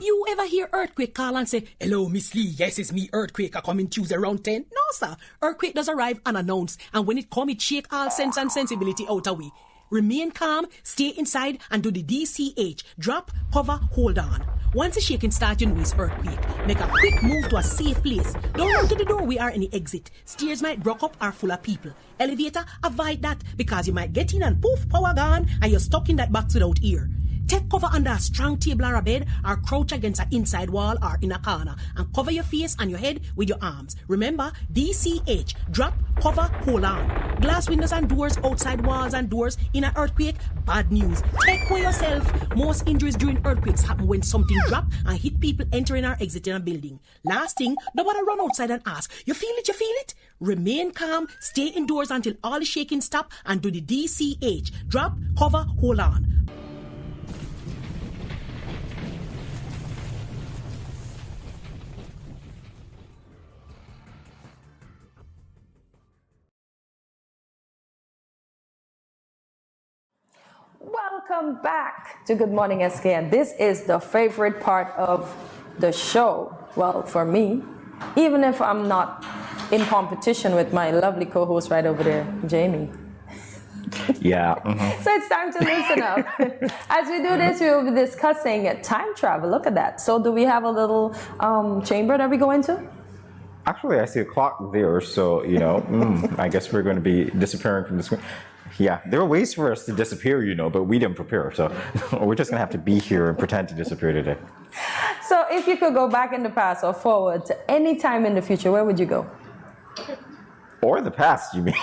You ever hear Earthquake call and say, "Hello, Miss Lee, yes, it's me, Earthquake, I come in Tuesday around 10? No, sir. Earthquake does arrive unannounced, and when it come, it shake all sense and sensibility out of we. Remain calm, stay inside, and do the DCH. Drop, cover, hold on. Once the shaking starts, you know it's earthquake. Make a quick move to a safe place. Don't run to the doorway or any exit. Stairs might block up or full of people. Elevator, avoid that, because you might get in and poof, power gone, and you're stuck in that box without ear. Take cover under a strong table or a bed, or crouch against an inside wall or in a corner, and cover your face and your head with your arms. Remember, DCH, drop, cover, hold on. Glass windows and doors, outside walls and doors in an earthquake, bad news. Take care yourself. Most injuries during earthquakes happen when something drop and hit people entering or exiting a building. Last thing, nobody run outside and ask, you feel it, you feel it? Remain calm, stay indoors until all the shaking stop, and do the DCH, drop, cover, hold on. Welcome back to Good Morning SKN. This is the favorite part of the show. Well, for me, even if I'm not in competition with my lovely co-host right over there, Jamie. Yeah. So it's time to listen up. As we do this, we will be discussing time travel. Look at that. So do we have a little chamber that we go into? Actually, I see a clock there, so, you know, I guess we're going to be disappearing from the screen. Yeah, there are ways for us to disappear, you know, but we didn't prepare, so we're just going to have to be here and pretend to disappear today. So if you could go back in the past or forward to any time in the future, where would you go? Or the past, you mean?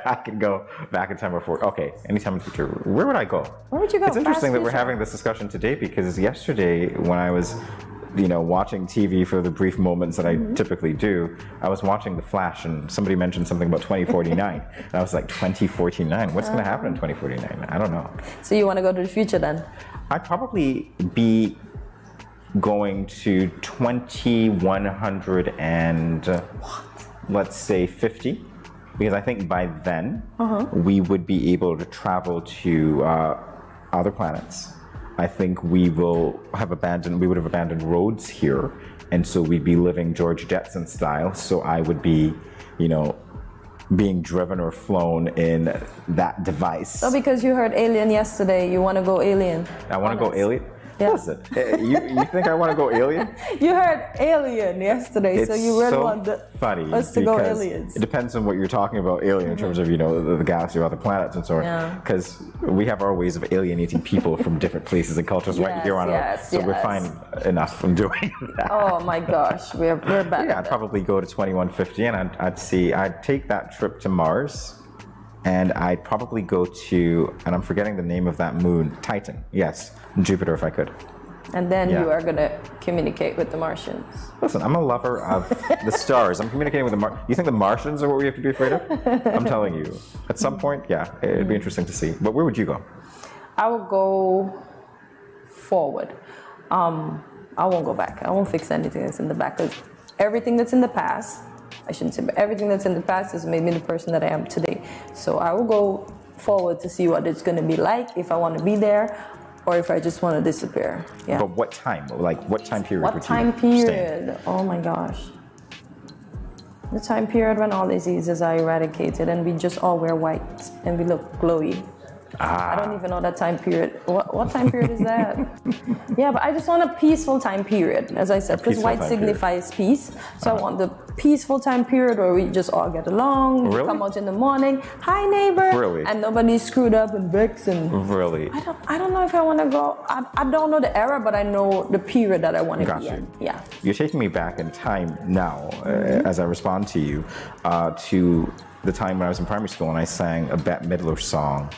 I could go back in time or forward. Okay, anytime in the future. Where would I go? Where would you go? It's interesting that we're having this discussion today because yesterday when I was, you know, watching TV for the brief moments that I typically do, I was watching The Flash and somebody mentioned something about 2049. And I was like, 2049? What's going to happen in 2049? I don't know. So you want to go to the future then? I'd probably be going to 2100 and let's say 50, because I think by then we would be able to travel to other planets. I think we would have abandoned roads here, and so we'd be living George Jetson style. So I would be, you know, being driven or flown in that device. So because you heard Alien yesterday, you want to go Alien? I want to go Alien? Yeah. Listen, you think I want to go Alien? You heard Alien yesterday, so you really want us to go aliens. It depends on what you're talking about Alien in terms of, you know, the galaxy or other planets and so on. Because we have our ways of alienating people from different places and cultures right here on Earth. So we're fine enough from doing that. Oh my gosh, we're bad. Yeah, I'd probably go to 2150 and I'd take that trip to Mars. And I'd probably go to, and I'm forgetting the name of that moon, Titan. Yes, Jupiter if I could. And then you are going to communicate with the Martians. Listen, I'm a lover of the stars. I'm communicating with the Martians. You think the Martians are what we have to be afraid of? I'm telling you. At some point, yeah, it'd be interesting to see. But where would you go? I would go forward. I won't go back. I won't fix anything that's in the back. Because everything that's in the past, I shouldn't say, but everything that's in the past has made me the person that I am today. So I will go forward to see what it's going to be like, if I want to be there, or if I just want to disappear. Yeah. But what time? Like, what time period What would time you period? stay? Oh my gosh. The time period when all diseases are eradicated and we just all wear white and we look glowy. I don't even know that time period. What time period is that? Yeah, but I just want a peaceful time period, as I said, because white signifies peace. So I want the peaceful time period where we just all get along, come out in the morning, hi neighbor, and nobody's screwed up and vexed and. Really? I don't know if I want to go. I don't know the era, but I know the period that I want to be in. Yeah. You're taking me back in time now, as I respond to you, to the time when I was in primary school and I sang a Bette Midler song.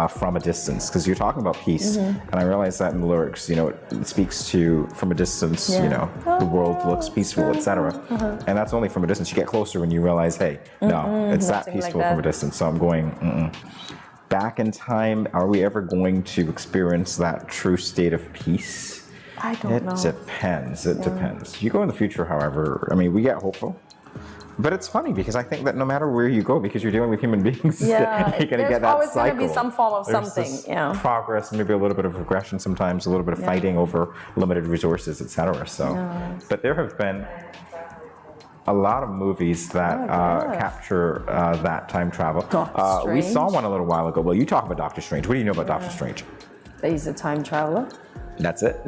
From a distance, because you're talking about peace, and I realize that in the lyrics, you know, it speaks to from a distance, you know, the world looks peaceful, etc. And that's only from a distance. You get closer when you realize, hey, no, it's that peaceful from a distance. So I'm going, back in time, are we ever going to experience that true state of peace? I don't know. It depends. It depends. You go in the future, however, I mean, we get hopeful. But it's funny because I think that no matter where you go, because you're dealing with human beings, you're going to get that cycle. There's always going to be some form of There's something. Progress, maybe a little bit of regression sometimes, a little bit of fighting over limited resources, etc. So, but there have been a lot of movies that capture that time travel. We saw one a little while ago. Well, you talk about Doctor Strange. What do you know about Doctor Strange? That he's a time traveler. That's it.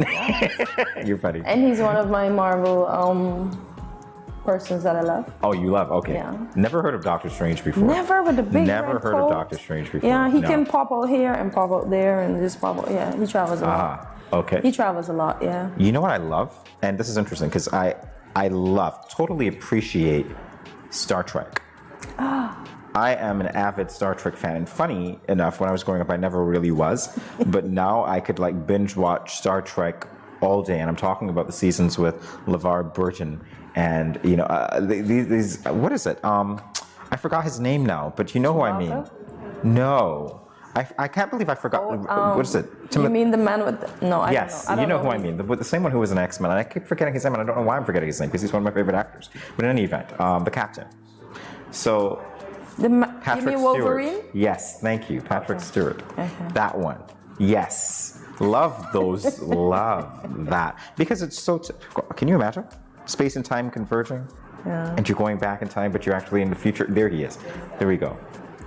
You're funny. And he's one of my Marvel persons that I love. Oh, you love? Okay. Yeah. Never heard of Doctor Strange before. Never with the big Never red heard coat. of Doctor Strange before. Yeah, he can pop out here and pop out there and just pop out. Yeah, he travels a lot. Okay. He travels a lot, yeah. You know what I love? And this is interesting because I love, totally appreciate Star Trek. I am an avid Star Trek fan. And funny enough, when I was growing up, I never really was. But now I could like binge watch Star Trek all day. And I'm talking about the seasons with LeVar Burton. And, you know, these what is it? I forgot his name now, but you know who I mean. No. I can't believe I forgot. What is it? You mean the man with the, no, I don't know. Yes, you know who I mean. The same one who was an X-Men. And I keep forgetting his name, and I don't know why I'm forgetting his name, because he's one of my favorite actors. But in any event, the captain. So, Patrick you mean Wolverine? Stewart. Yes, thank you. Patrick Stewart. That one. Yes. Love those. Love that. Because it's so... Can you imagine? Space and time converging, and you're going back in time, but you're actually in the future. There he is. There we go.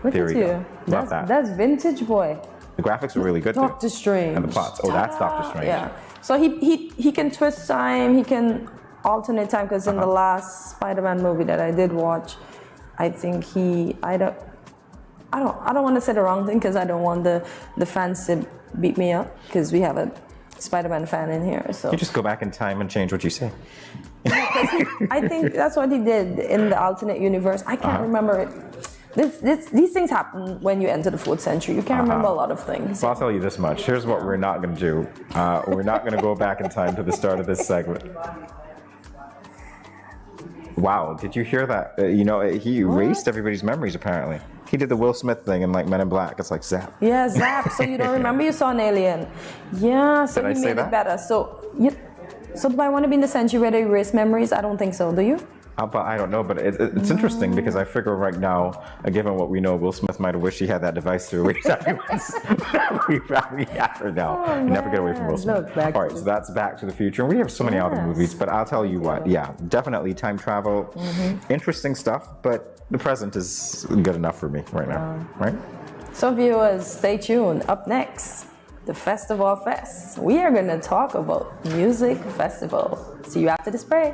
Look there at we you. go. Love that. That's vintage, boy. The graphics are really good too. Doctor Strange. And the plots. Oh, that's Doctor Strange. Yeah. So he can twist time. He can alternate time. Because in the last Spider-Man movie that I did watch, I think I don't want to say the wrong thing because I don't want the fans to beat me up because we have a Spider-Man fan in here. So you just go back in time and change what you say. I think that's what he did in the alternate universe. I can't remember it. These things happen when you enter the 4th century. You can't remember a lot of things. Well, I'll tell you this much. Here's what we're not going to do. We're not going to go back in time to the start of this segment. Wow, did you hear that? You know, he erased everybody's memories, apparently. He did the Will Smith thing in like Men in Black. It's like zap. Yeah, zap. So you don't remember you saw an alien. Yeah, so he made it better. So do I want to be in the century where they erase memories? I don't think so. Do you? But I don't know, but it's interesting because I figure right now, given what we know, Will Smith might have wished he had that device to erase everyone's memory after now. You never get away from Will Smith. All right, so that's Back to the Future. And we have so many other movies, but I'll tell you what, definitely time travel, interesting stuff, but the present is good enough for me right now, right? So viewers, stay tuned. Up next, the Festival Fest. We are going to talk about music festival. See you after this break.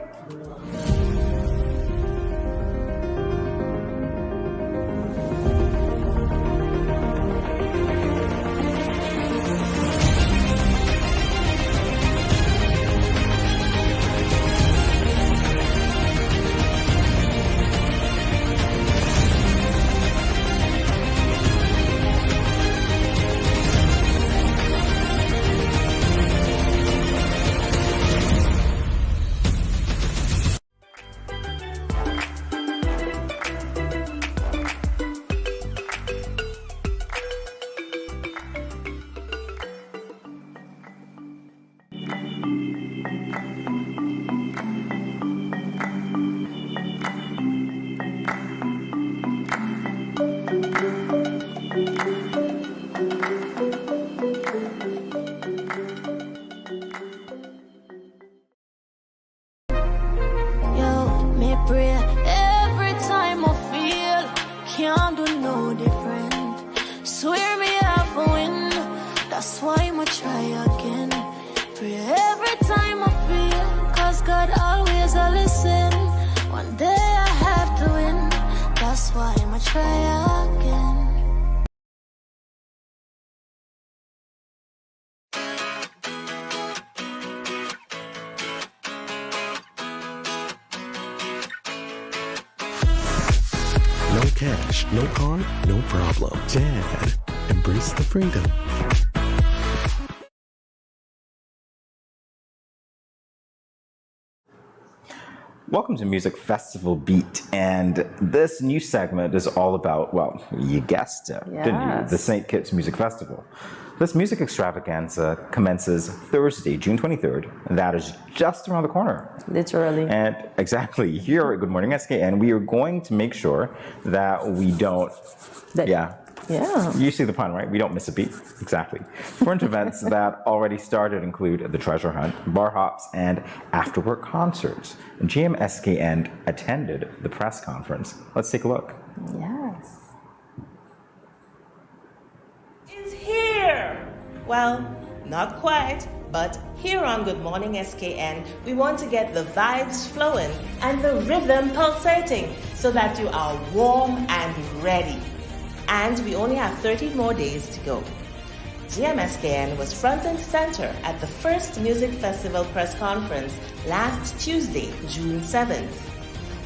Pray every time I feel can't do no different. Swear me have a win, that's why I'ma try again. Pray every time I feel, cause God always a listen. One day I have to win, that's why I'ma try again. No cash, no card, no problem. Dad, embrace the freedom. Welcome to Music Festival Beat, and this new segment is all about, well, you guessed it, didn't you? The St. Kitts Music Festival. This music extravaganza commences Thursday, June 23rd, and that is just around the corner. Literally. And exactly, here at Good Morning SKN, we are going to make sure that we don't, Yeah. You see the pun, right? We don't miss a beat. Exactly. Current events that already started include the treasure hunt, bar hops, and after-work concerts. GMSKN attended the press conference. Let's take a look. Yes. Is here. Well, not quite, but here on Good Morning SKN, we want to get the vibes flowing and the rhythm pulsating so that you are warm and ready. And we only have 30 more days to go. GMSKN was front and center at the first Music Festival press conference last Tuesday, June 7th.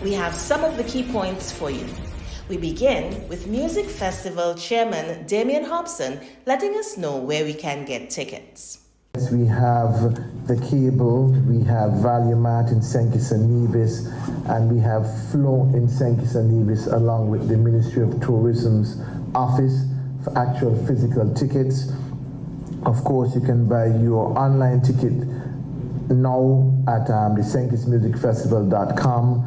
We have some of the key points for you. We begin with Music Festival Chairman Damien Hobson letting us know where we can get tickets. We have the cable, we have Valumat in St. Kitts and Nevis, and we have Flow in St. Kitts and Nevis along with the Ministry of Tourism's office for actual physical tickets. Of course, you can buy your online ticket now at the st.kittsmusicfestival.com.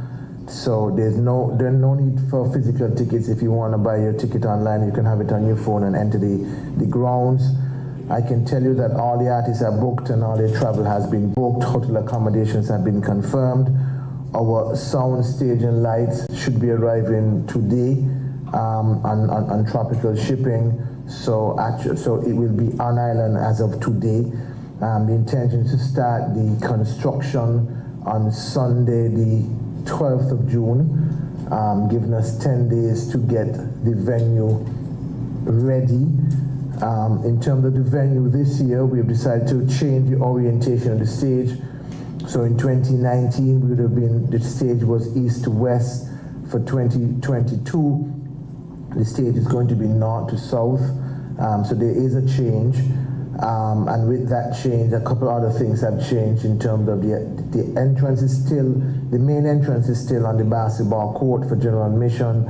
So there's no need for physical tickets. If you want to buy your ticket online, you can have it on your phone and enter the grounds. I can tell you that all the artists are booked and all their travel has been booked. Hotel accommodations have been confirmed. Our sound stage and lights should be arriving today on tropical shipping. So it will be on island as of today. The intention is to start the construction on Sunday, the 12th of June, giving us 10 days to get the venue ready. In terms of the venue this year, we have decided to change the orientation of the stage. So in 2019, the stage was east to west. For 2022, the stage is going to be north to south. So there is a change. And with that change, a couple other things have changed in terms of the entrance is still, the main entrance is still on the basketball court for general admission.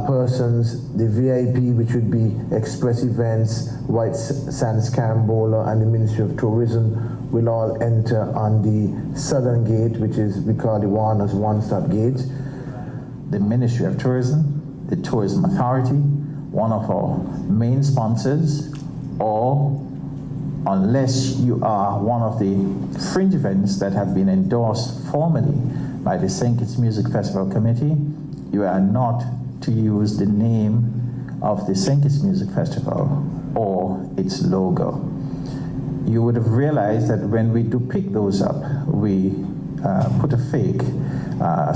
Persons, the VIP, which would be Express Events, White Sands Carambola, and the Ministry of Tourism, will all enter on the southern gate, which is we call the Warner's One-Stop Gate. The Ministry of Tourism, the Tourism Authority, one of our main sponsors, or unless you are one of the fringe events that have been endorsed formally by the St. Kitts Music Festival Committee, you are not to use the name of the St. Kitts Music Festival or its logo. You would have realized that when we do pick those up, we put a fake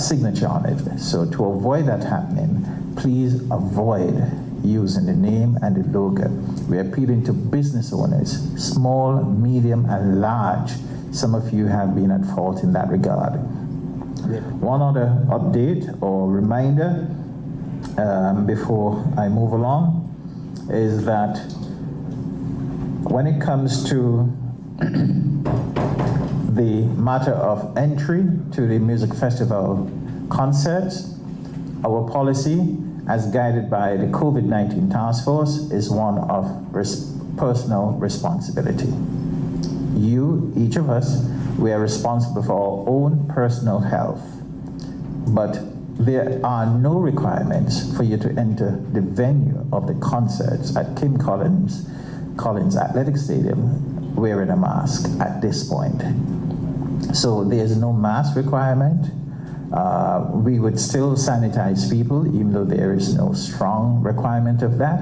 signature on it. So to avoid that happening, please avoid using the name and the logo. We're appealing to business owners, small, medium, and large. Some of you have been at fault in that regard. One other update or reminder before I move along is that when it comes to the matter of entry to the music festival concerts, our policy, as guided by the COVID-19 task force, is one of personal responsibility. You, each of us, we are responsible for our own personal health, but there are no requirements for you to enter the venue of the concerts at Kim Collins Athletic Stadium wearing a mask at this point. So there's no mask requirement. We would still sanitize people, even though there is no strong requirement of that.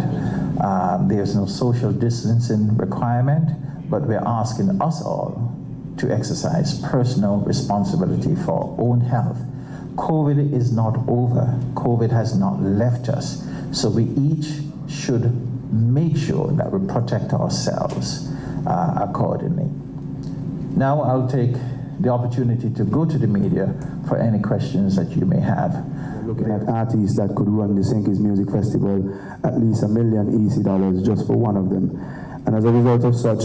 There's no social distancing requirement, but we're asking us all to exercise personal responsibility for our own health. COVID is not over. COVID has not left us. So we each should make sure that we protect ourselves accordingly. Now I'll take the opportunity to go to the media for any questions that you may have. Looking at artists that could run the St. Kitts Music Festival, at least $1 million easy just for one of them. And as a result of such,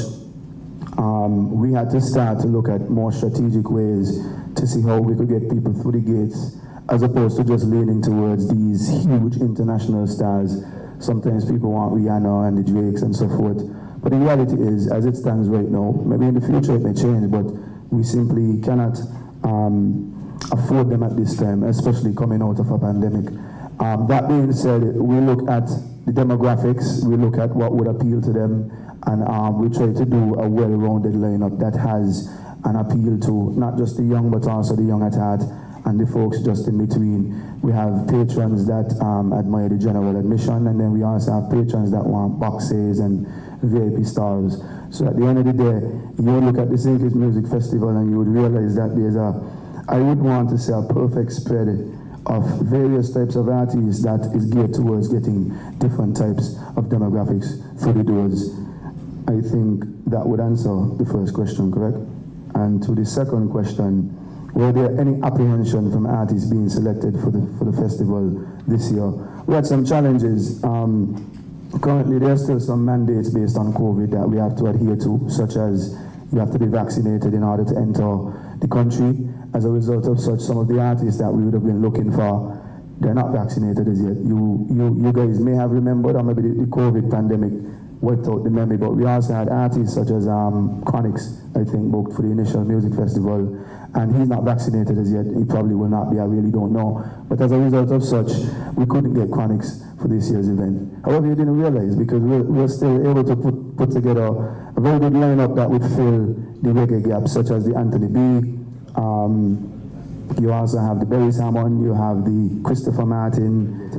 we had to start to look at more strategic ways to see how we could get people through the gates, as opposed to just leaning towards these huge international stars. Sometimes people want Rihanna and the Drakes and so forth. But the reality is, as it stands right now, maybe in the future it may change, but we simply cannot afford them at this time, especially coming out of a pandemic. That being said, we look at the demographics, we look at what would appeal to them, and we try to do a well-rounded lineup that has an appeal to not just the young, but also the young at heart, and the folks just in between. We have patrons that admire the general admission, and then we also have patrons that want boxes and VIP stars. So at the end of the day, you look at the St. Kitts Music Festival and you would realize that there's I would want to say a perfect spread of various types of artists that is geared towards getting different types of demographics through the doors. I think that would answer the first question, correct? And to the second question, were there any apprehension from artists being selected for the festival this year? We had some challenges. Currently, there are still some mandates based on COVID that we have to adhere to, such as you have to be vaccinated in order to enter the country. As a result of such, some of the artists that we would have been looking for, they're not vaccinated as yet. You guys may have remembered, or maybe the COVID pandemic wiped out the memory, but we also had artists such as Chronix, I think, booked for the initial music festival, and he's not vaccinated as yet. He probably will not be, I really don't know. But as a result of such, we couldn't get Chronix for this year's event. However, you didn't realize, because we're still able to put together a very good lineup that would fill the reggae gaps, such as the Anthony B. You also have the Barry Salmon, you have the Christopher Martin.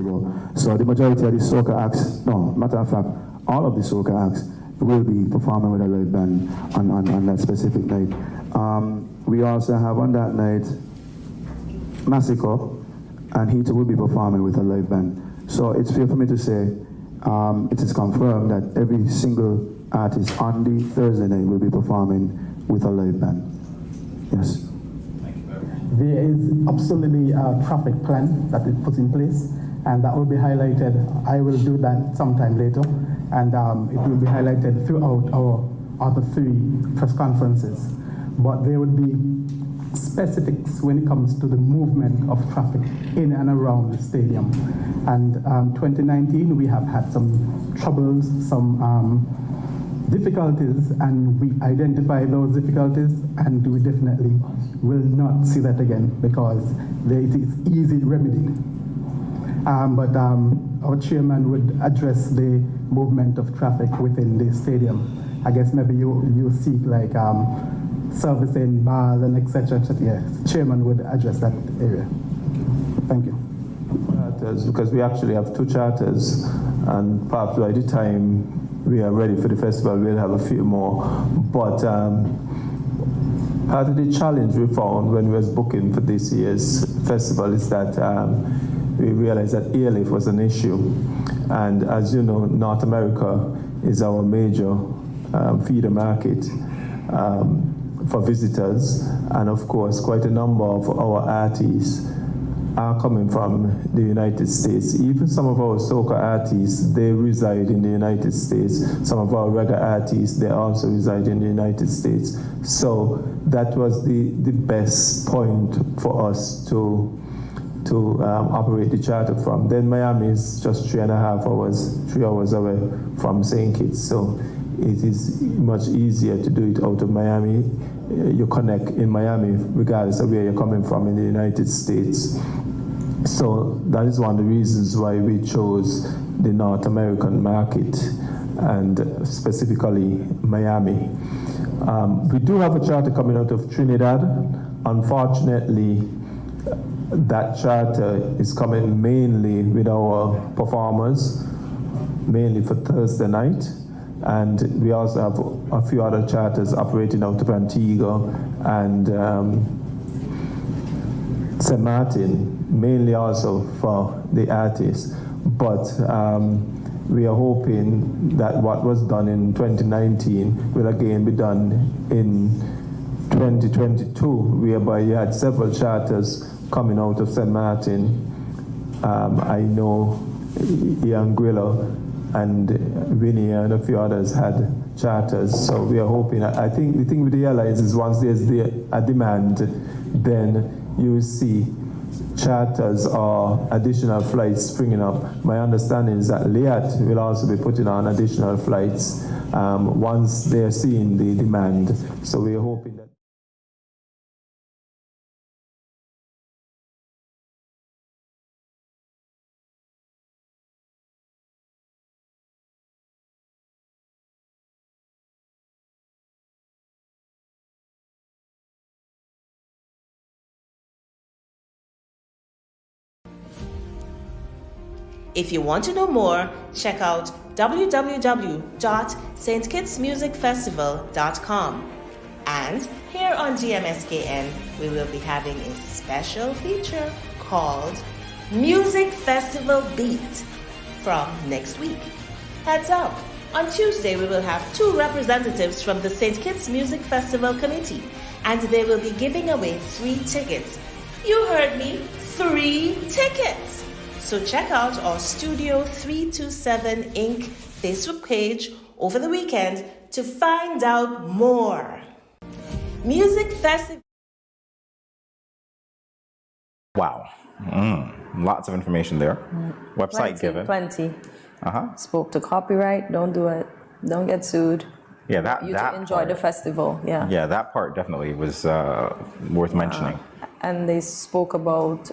So the majority of the soca acts, no, matter of fact, all of the soca acts will be performing with a live band on that specific night. We also have on that night Massacre, and he too will be performing with a live band. So it's fair for me to say it is confirmed that every single artist on the Thursday night will be performing with a live band. Yes. There is absolutely a traffic plan that is put in place, and that will be highlighted. I will do that sometime later, and it will be highlighted throughout our other 3 press conferences. But there will be specifics when it comes to the movement of traffic in and around the stadium. And 2019, we have had some troubles, some difficulties, and we identify those difficulties, and we definitely will not see that again, because it is easy remedied. But our chairman would address the movement of traffic within the stadium. I guess maybe you seek like servicing bars and etc. Yeah, chairman would address that area. Thank you. Because we actually have 2 charters, and perhaps by the time we are ready for the festival, we'll have a few more. But part of the challenge we found when we was booking for this year's festival is that we realized that airlift was an issue. And as you know, North America is our major feeder market for visitors. And of course, quite a number of our artists are coming from the United States. Even some of our soca artists, they reside in the United States. Some of our reggae artists, they also reside in the United States. So that was the best point for us to operate the charter from. Then Miami is just 3.5 hours, 3 hours away from St. Kitts. So it is much easier to do it out of Miami. You connect in Miami regardless of where you're coming from in the United States. So that is one of the reasons why we chose the North American market, and specifically Miami. We do have a charter coming out of Trinidad. Unfortunately, That charter is coming mainly with our performers, mainly for Thursday night. And we also have a few other charters operating out of Antigua and St. Martin, mainly also for the artists. But we are hoping that what was done in 2019 will again be done in 2022, whereby you had several charters coming out of St. Martin. I know Ian Grillo and Winnie and a few others had charters, so we are hoping. I think the thing with the airlines is once there's a demand, then you will see charters or additional flights springing up. My understanding is that Liat will also be putting on additional flights once they're seeing the demand. So we're hoping that. If you want to know more, check out www.st.kittsmusicfestival.com. And here on GMSKN, we will be having a special feature called Music Festival Beat from next week. Heads up! On Tuesday, we will have 2 representatives from the St. Kitts Music Festival Committee, and they will be giving away 3 tickets. You heard me, 3 tickets! So check out our Studio 327 Inc. Facebook page over the weekend to find out more. Music Festival. Wow. Lots of information there. Website given. Plenty. Spoke to copyright. Don't do it. Don't get sued. Yeah, that to enjoy part, the festival. Yeah. Yeah, that part definitely was worth mentioning. And they spoke about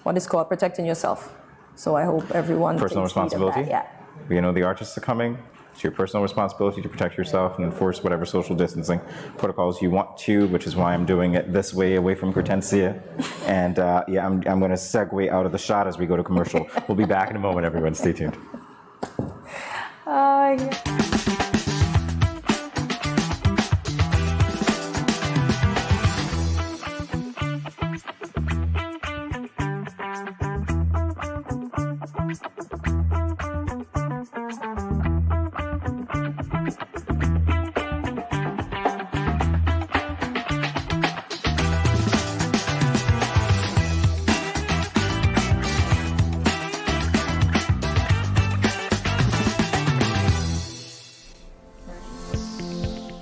what is called protecting yourself. So I hope everyone personal takes heed of responsibility. that. Yeah. You know, the artists are coming. It's your personal responsibility to protect yourself and enforce whatever social distancing protocols you want to, which is why I'm doing it this way, away from Cortensia. And yeah, I'm going to segue out of the shot as we go to commercial. We'll be back in a moment, everyone. Stay tuned. Yeah.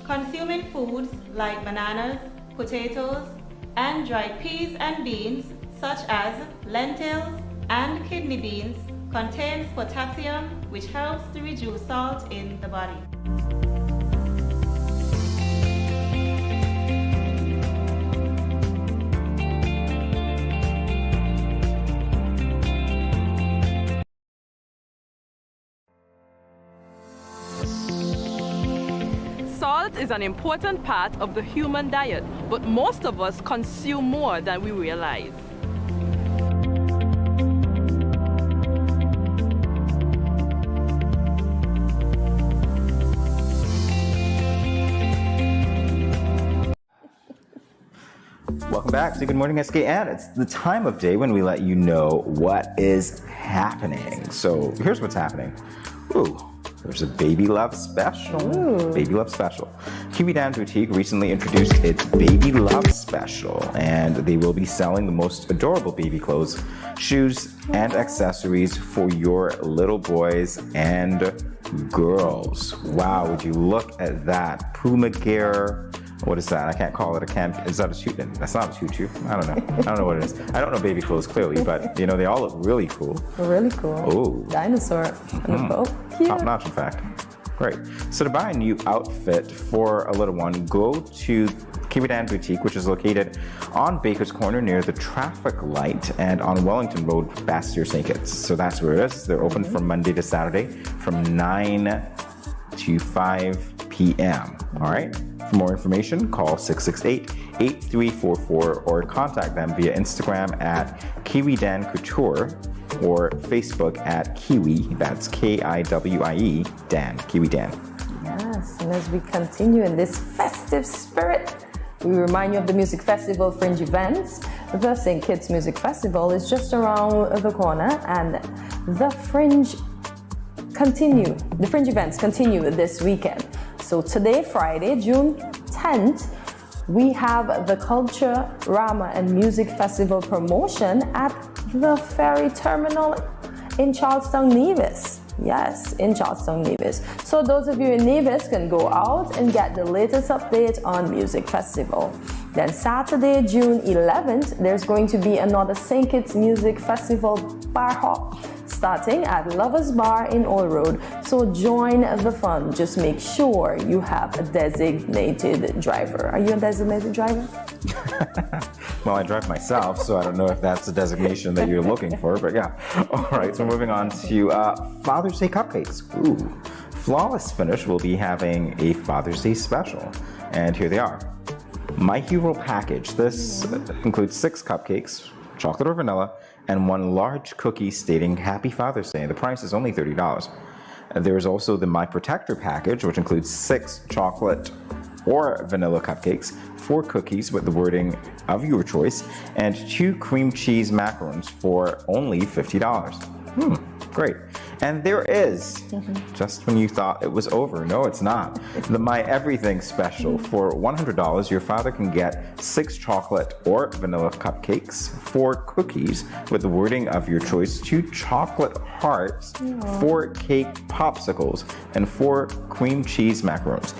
Consuming foods like bananas, potatoes, and dried peas and beans, such as lentils and kidney beans, contains potassium, which helps to reduce salt in the body. Salt is an important part of the human diet, but most of us consume more than we realize. Welcome back to Good Morning SKN. It's the time of day when we let you know what is happening. So here's what's happening. Ooh. There's a Baby Love Special. Ooh. Baby Love Special. Kiwi Dan Boutique recently introduced its Baby Love Special, and they will be selling the most adorable baby clothes, shoes, and accessories for your little boys and girls. Wow, would you look at that? Puma gear. What is that? I can't call it a camp. Is that a tutu? That's not a tutu. I don't know. I don't know what it is. I don't know baby clothes clearly, but you know, they all look really cool. Really cool. Oh. Dinosaur on the boat. Cute. Top notch, in fact. Great. So to buy a new outfit for a little one, go to Kiwi Dan Boutique, which is located on Baker's Corner near the traffic light and on Wellington Road, Bastyr, St. Kitts. So that's where it is. They're open from Monday to Saturday from 9 to 5 p.m. All right. For more information, call 668 8344 or contact them via Instagram at Kiwi Dan Couture or Facebook at Kiwi, that's Kiwie Dan, Kiwi Dan. Yes, and as we continue in this festive spirit, we remind you of the Music Festival Fringe events. The St. Kitts Music Festival is just around the corner, and the Fringe events continue this weekend. So today, Friday, June 10th, we have the Culture, Rama and Music Festival promotion at the ferry terminal in Charlestown, Nevis. Yes, in Charlestown, Nevis. So those of you in Nevis can go out and get the latest update on Music Festival. Then Saturday, June 11th, there's going to be another St. Kitts Music Festival bar hop starting at Lovers Bar in Old Road. So join the fun. Just make sure you have a designated driver. Are you a designated driver? Well, I drive myself, so I don't know if that's the designation that you're looking for, but yeah. All right, so moving on to Father's Day cupcakes. Ooh, Flawless Finish will be having a Father's Day special, and here they are. My Hero package. This includes 6 cupcakes, chocolate or vanilla, and 1 large cookie stating Happy Father's Day. The price is only $30. There is also the My Protector package, which includes 6 chocolate or vanilla cupcakes, 4 cookies with the wording of your choice, and 2 cream cheese macarons for only $50. Great. And there is, just when you thought it was over, no, it's not, the My Everything special. For $100, your father can get 6 chocolate or vanilla cupcakes, 4 cookies with the wording of your choice, 2 chocolate hearts, 4 cake popsicles, and 4 cream cheese macarons.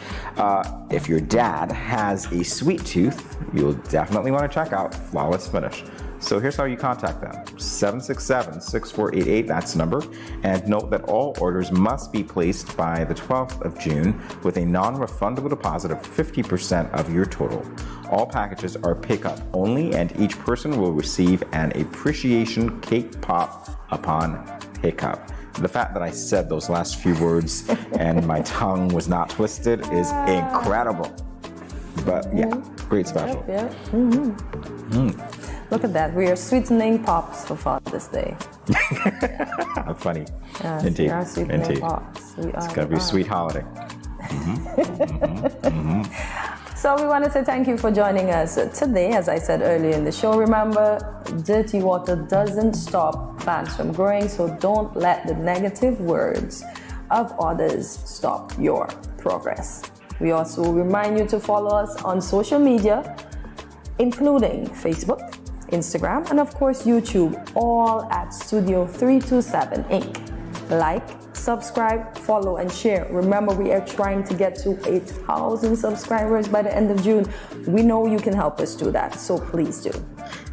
If your dad has a sweet tooth, you'll definitely want to check out Flawless Finish. So here's how you contact them. 767-6488, that's the number. And note that all orders must be placed by the 12th of June with a non-refundable deposit of 50% of your total. All packages are pickup only, and each person will receive an appreciation cake pop upon pickup. The fact that I said those last few words and my tongue was not twisted is incredible. But yeah, great special. Look at that. We are sweetening pops for Father's Day. Funny. Yes, Indeed. we are sweetening Indeed. pops. It's got to be a sweet holiday. So we want to say thank you for joining us today. As I said earlier in the show, remember, dirty water doesn't stop plants from growing, so don't let the negative words of others stop your progress. We also remind you to follow us on social media, including Facebook, Instagram, and of course YouTube, all at Studio 327 Inc. Like, subscribe, follow, and share. Remember, we are trying to get to 8,000 subscribers by the end of June. We know you can help us do that, so please do.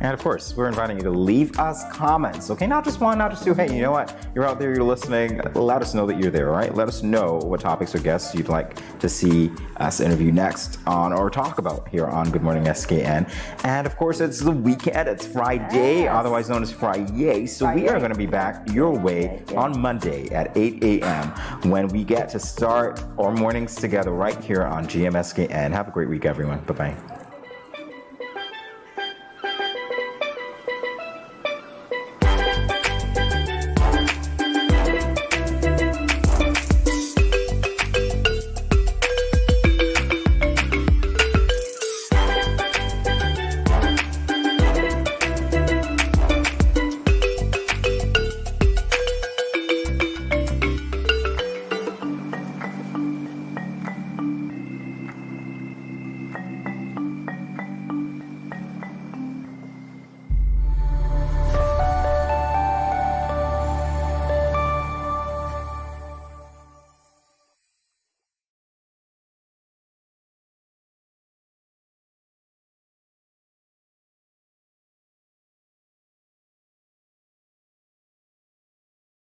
And of course, we're inviting you to leave us comments, okay? Not just 1, not just 2. Hey, you know what? You're out there, you're listening. Let us know that you're there, all right? Let us know what topics or guests you'd like to see us interview next on or talk about here on Good Morning SKN. And of course, it's the weekend. It's Friday, otherwise known as Friday. So we are going to be back your way on Monday at 8 a.m. when we get to start our mornings together right here on GMSKN. Have a great week, everyone. Bye-bye.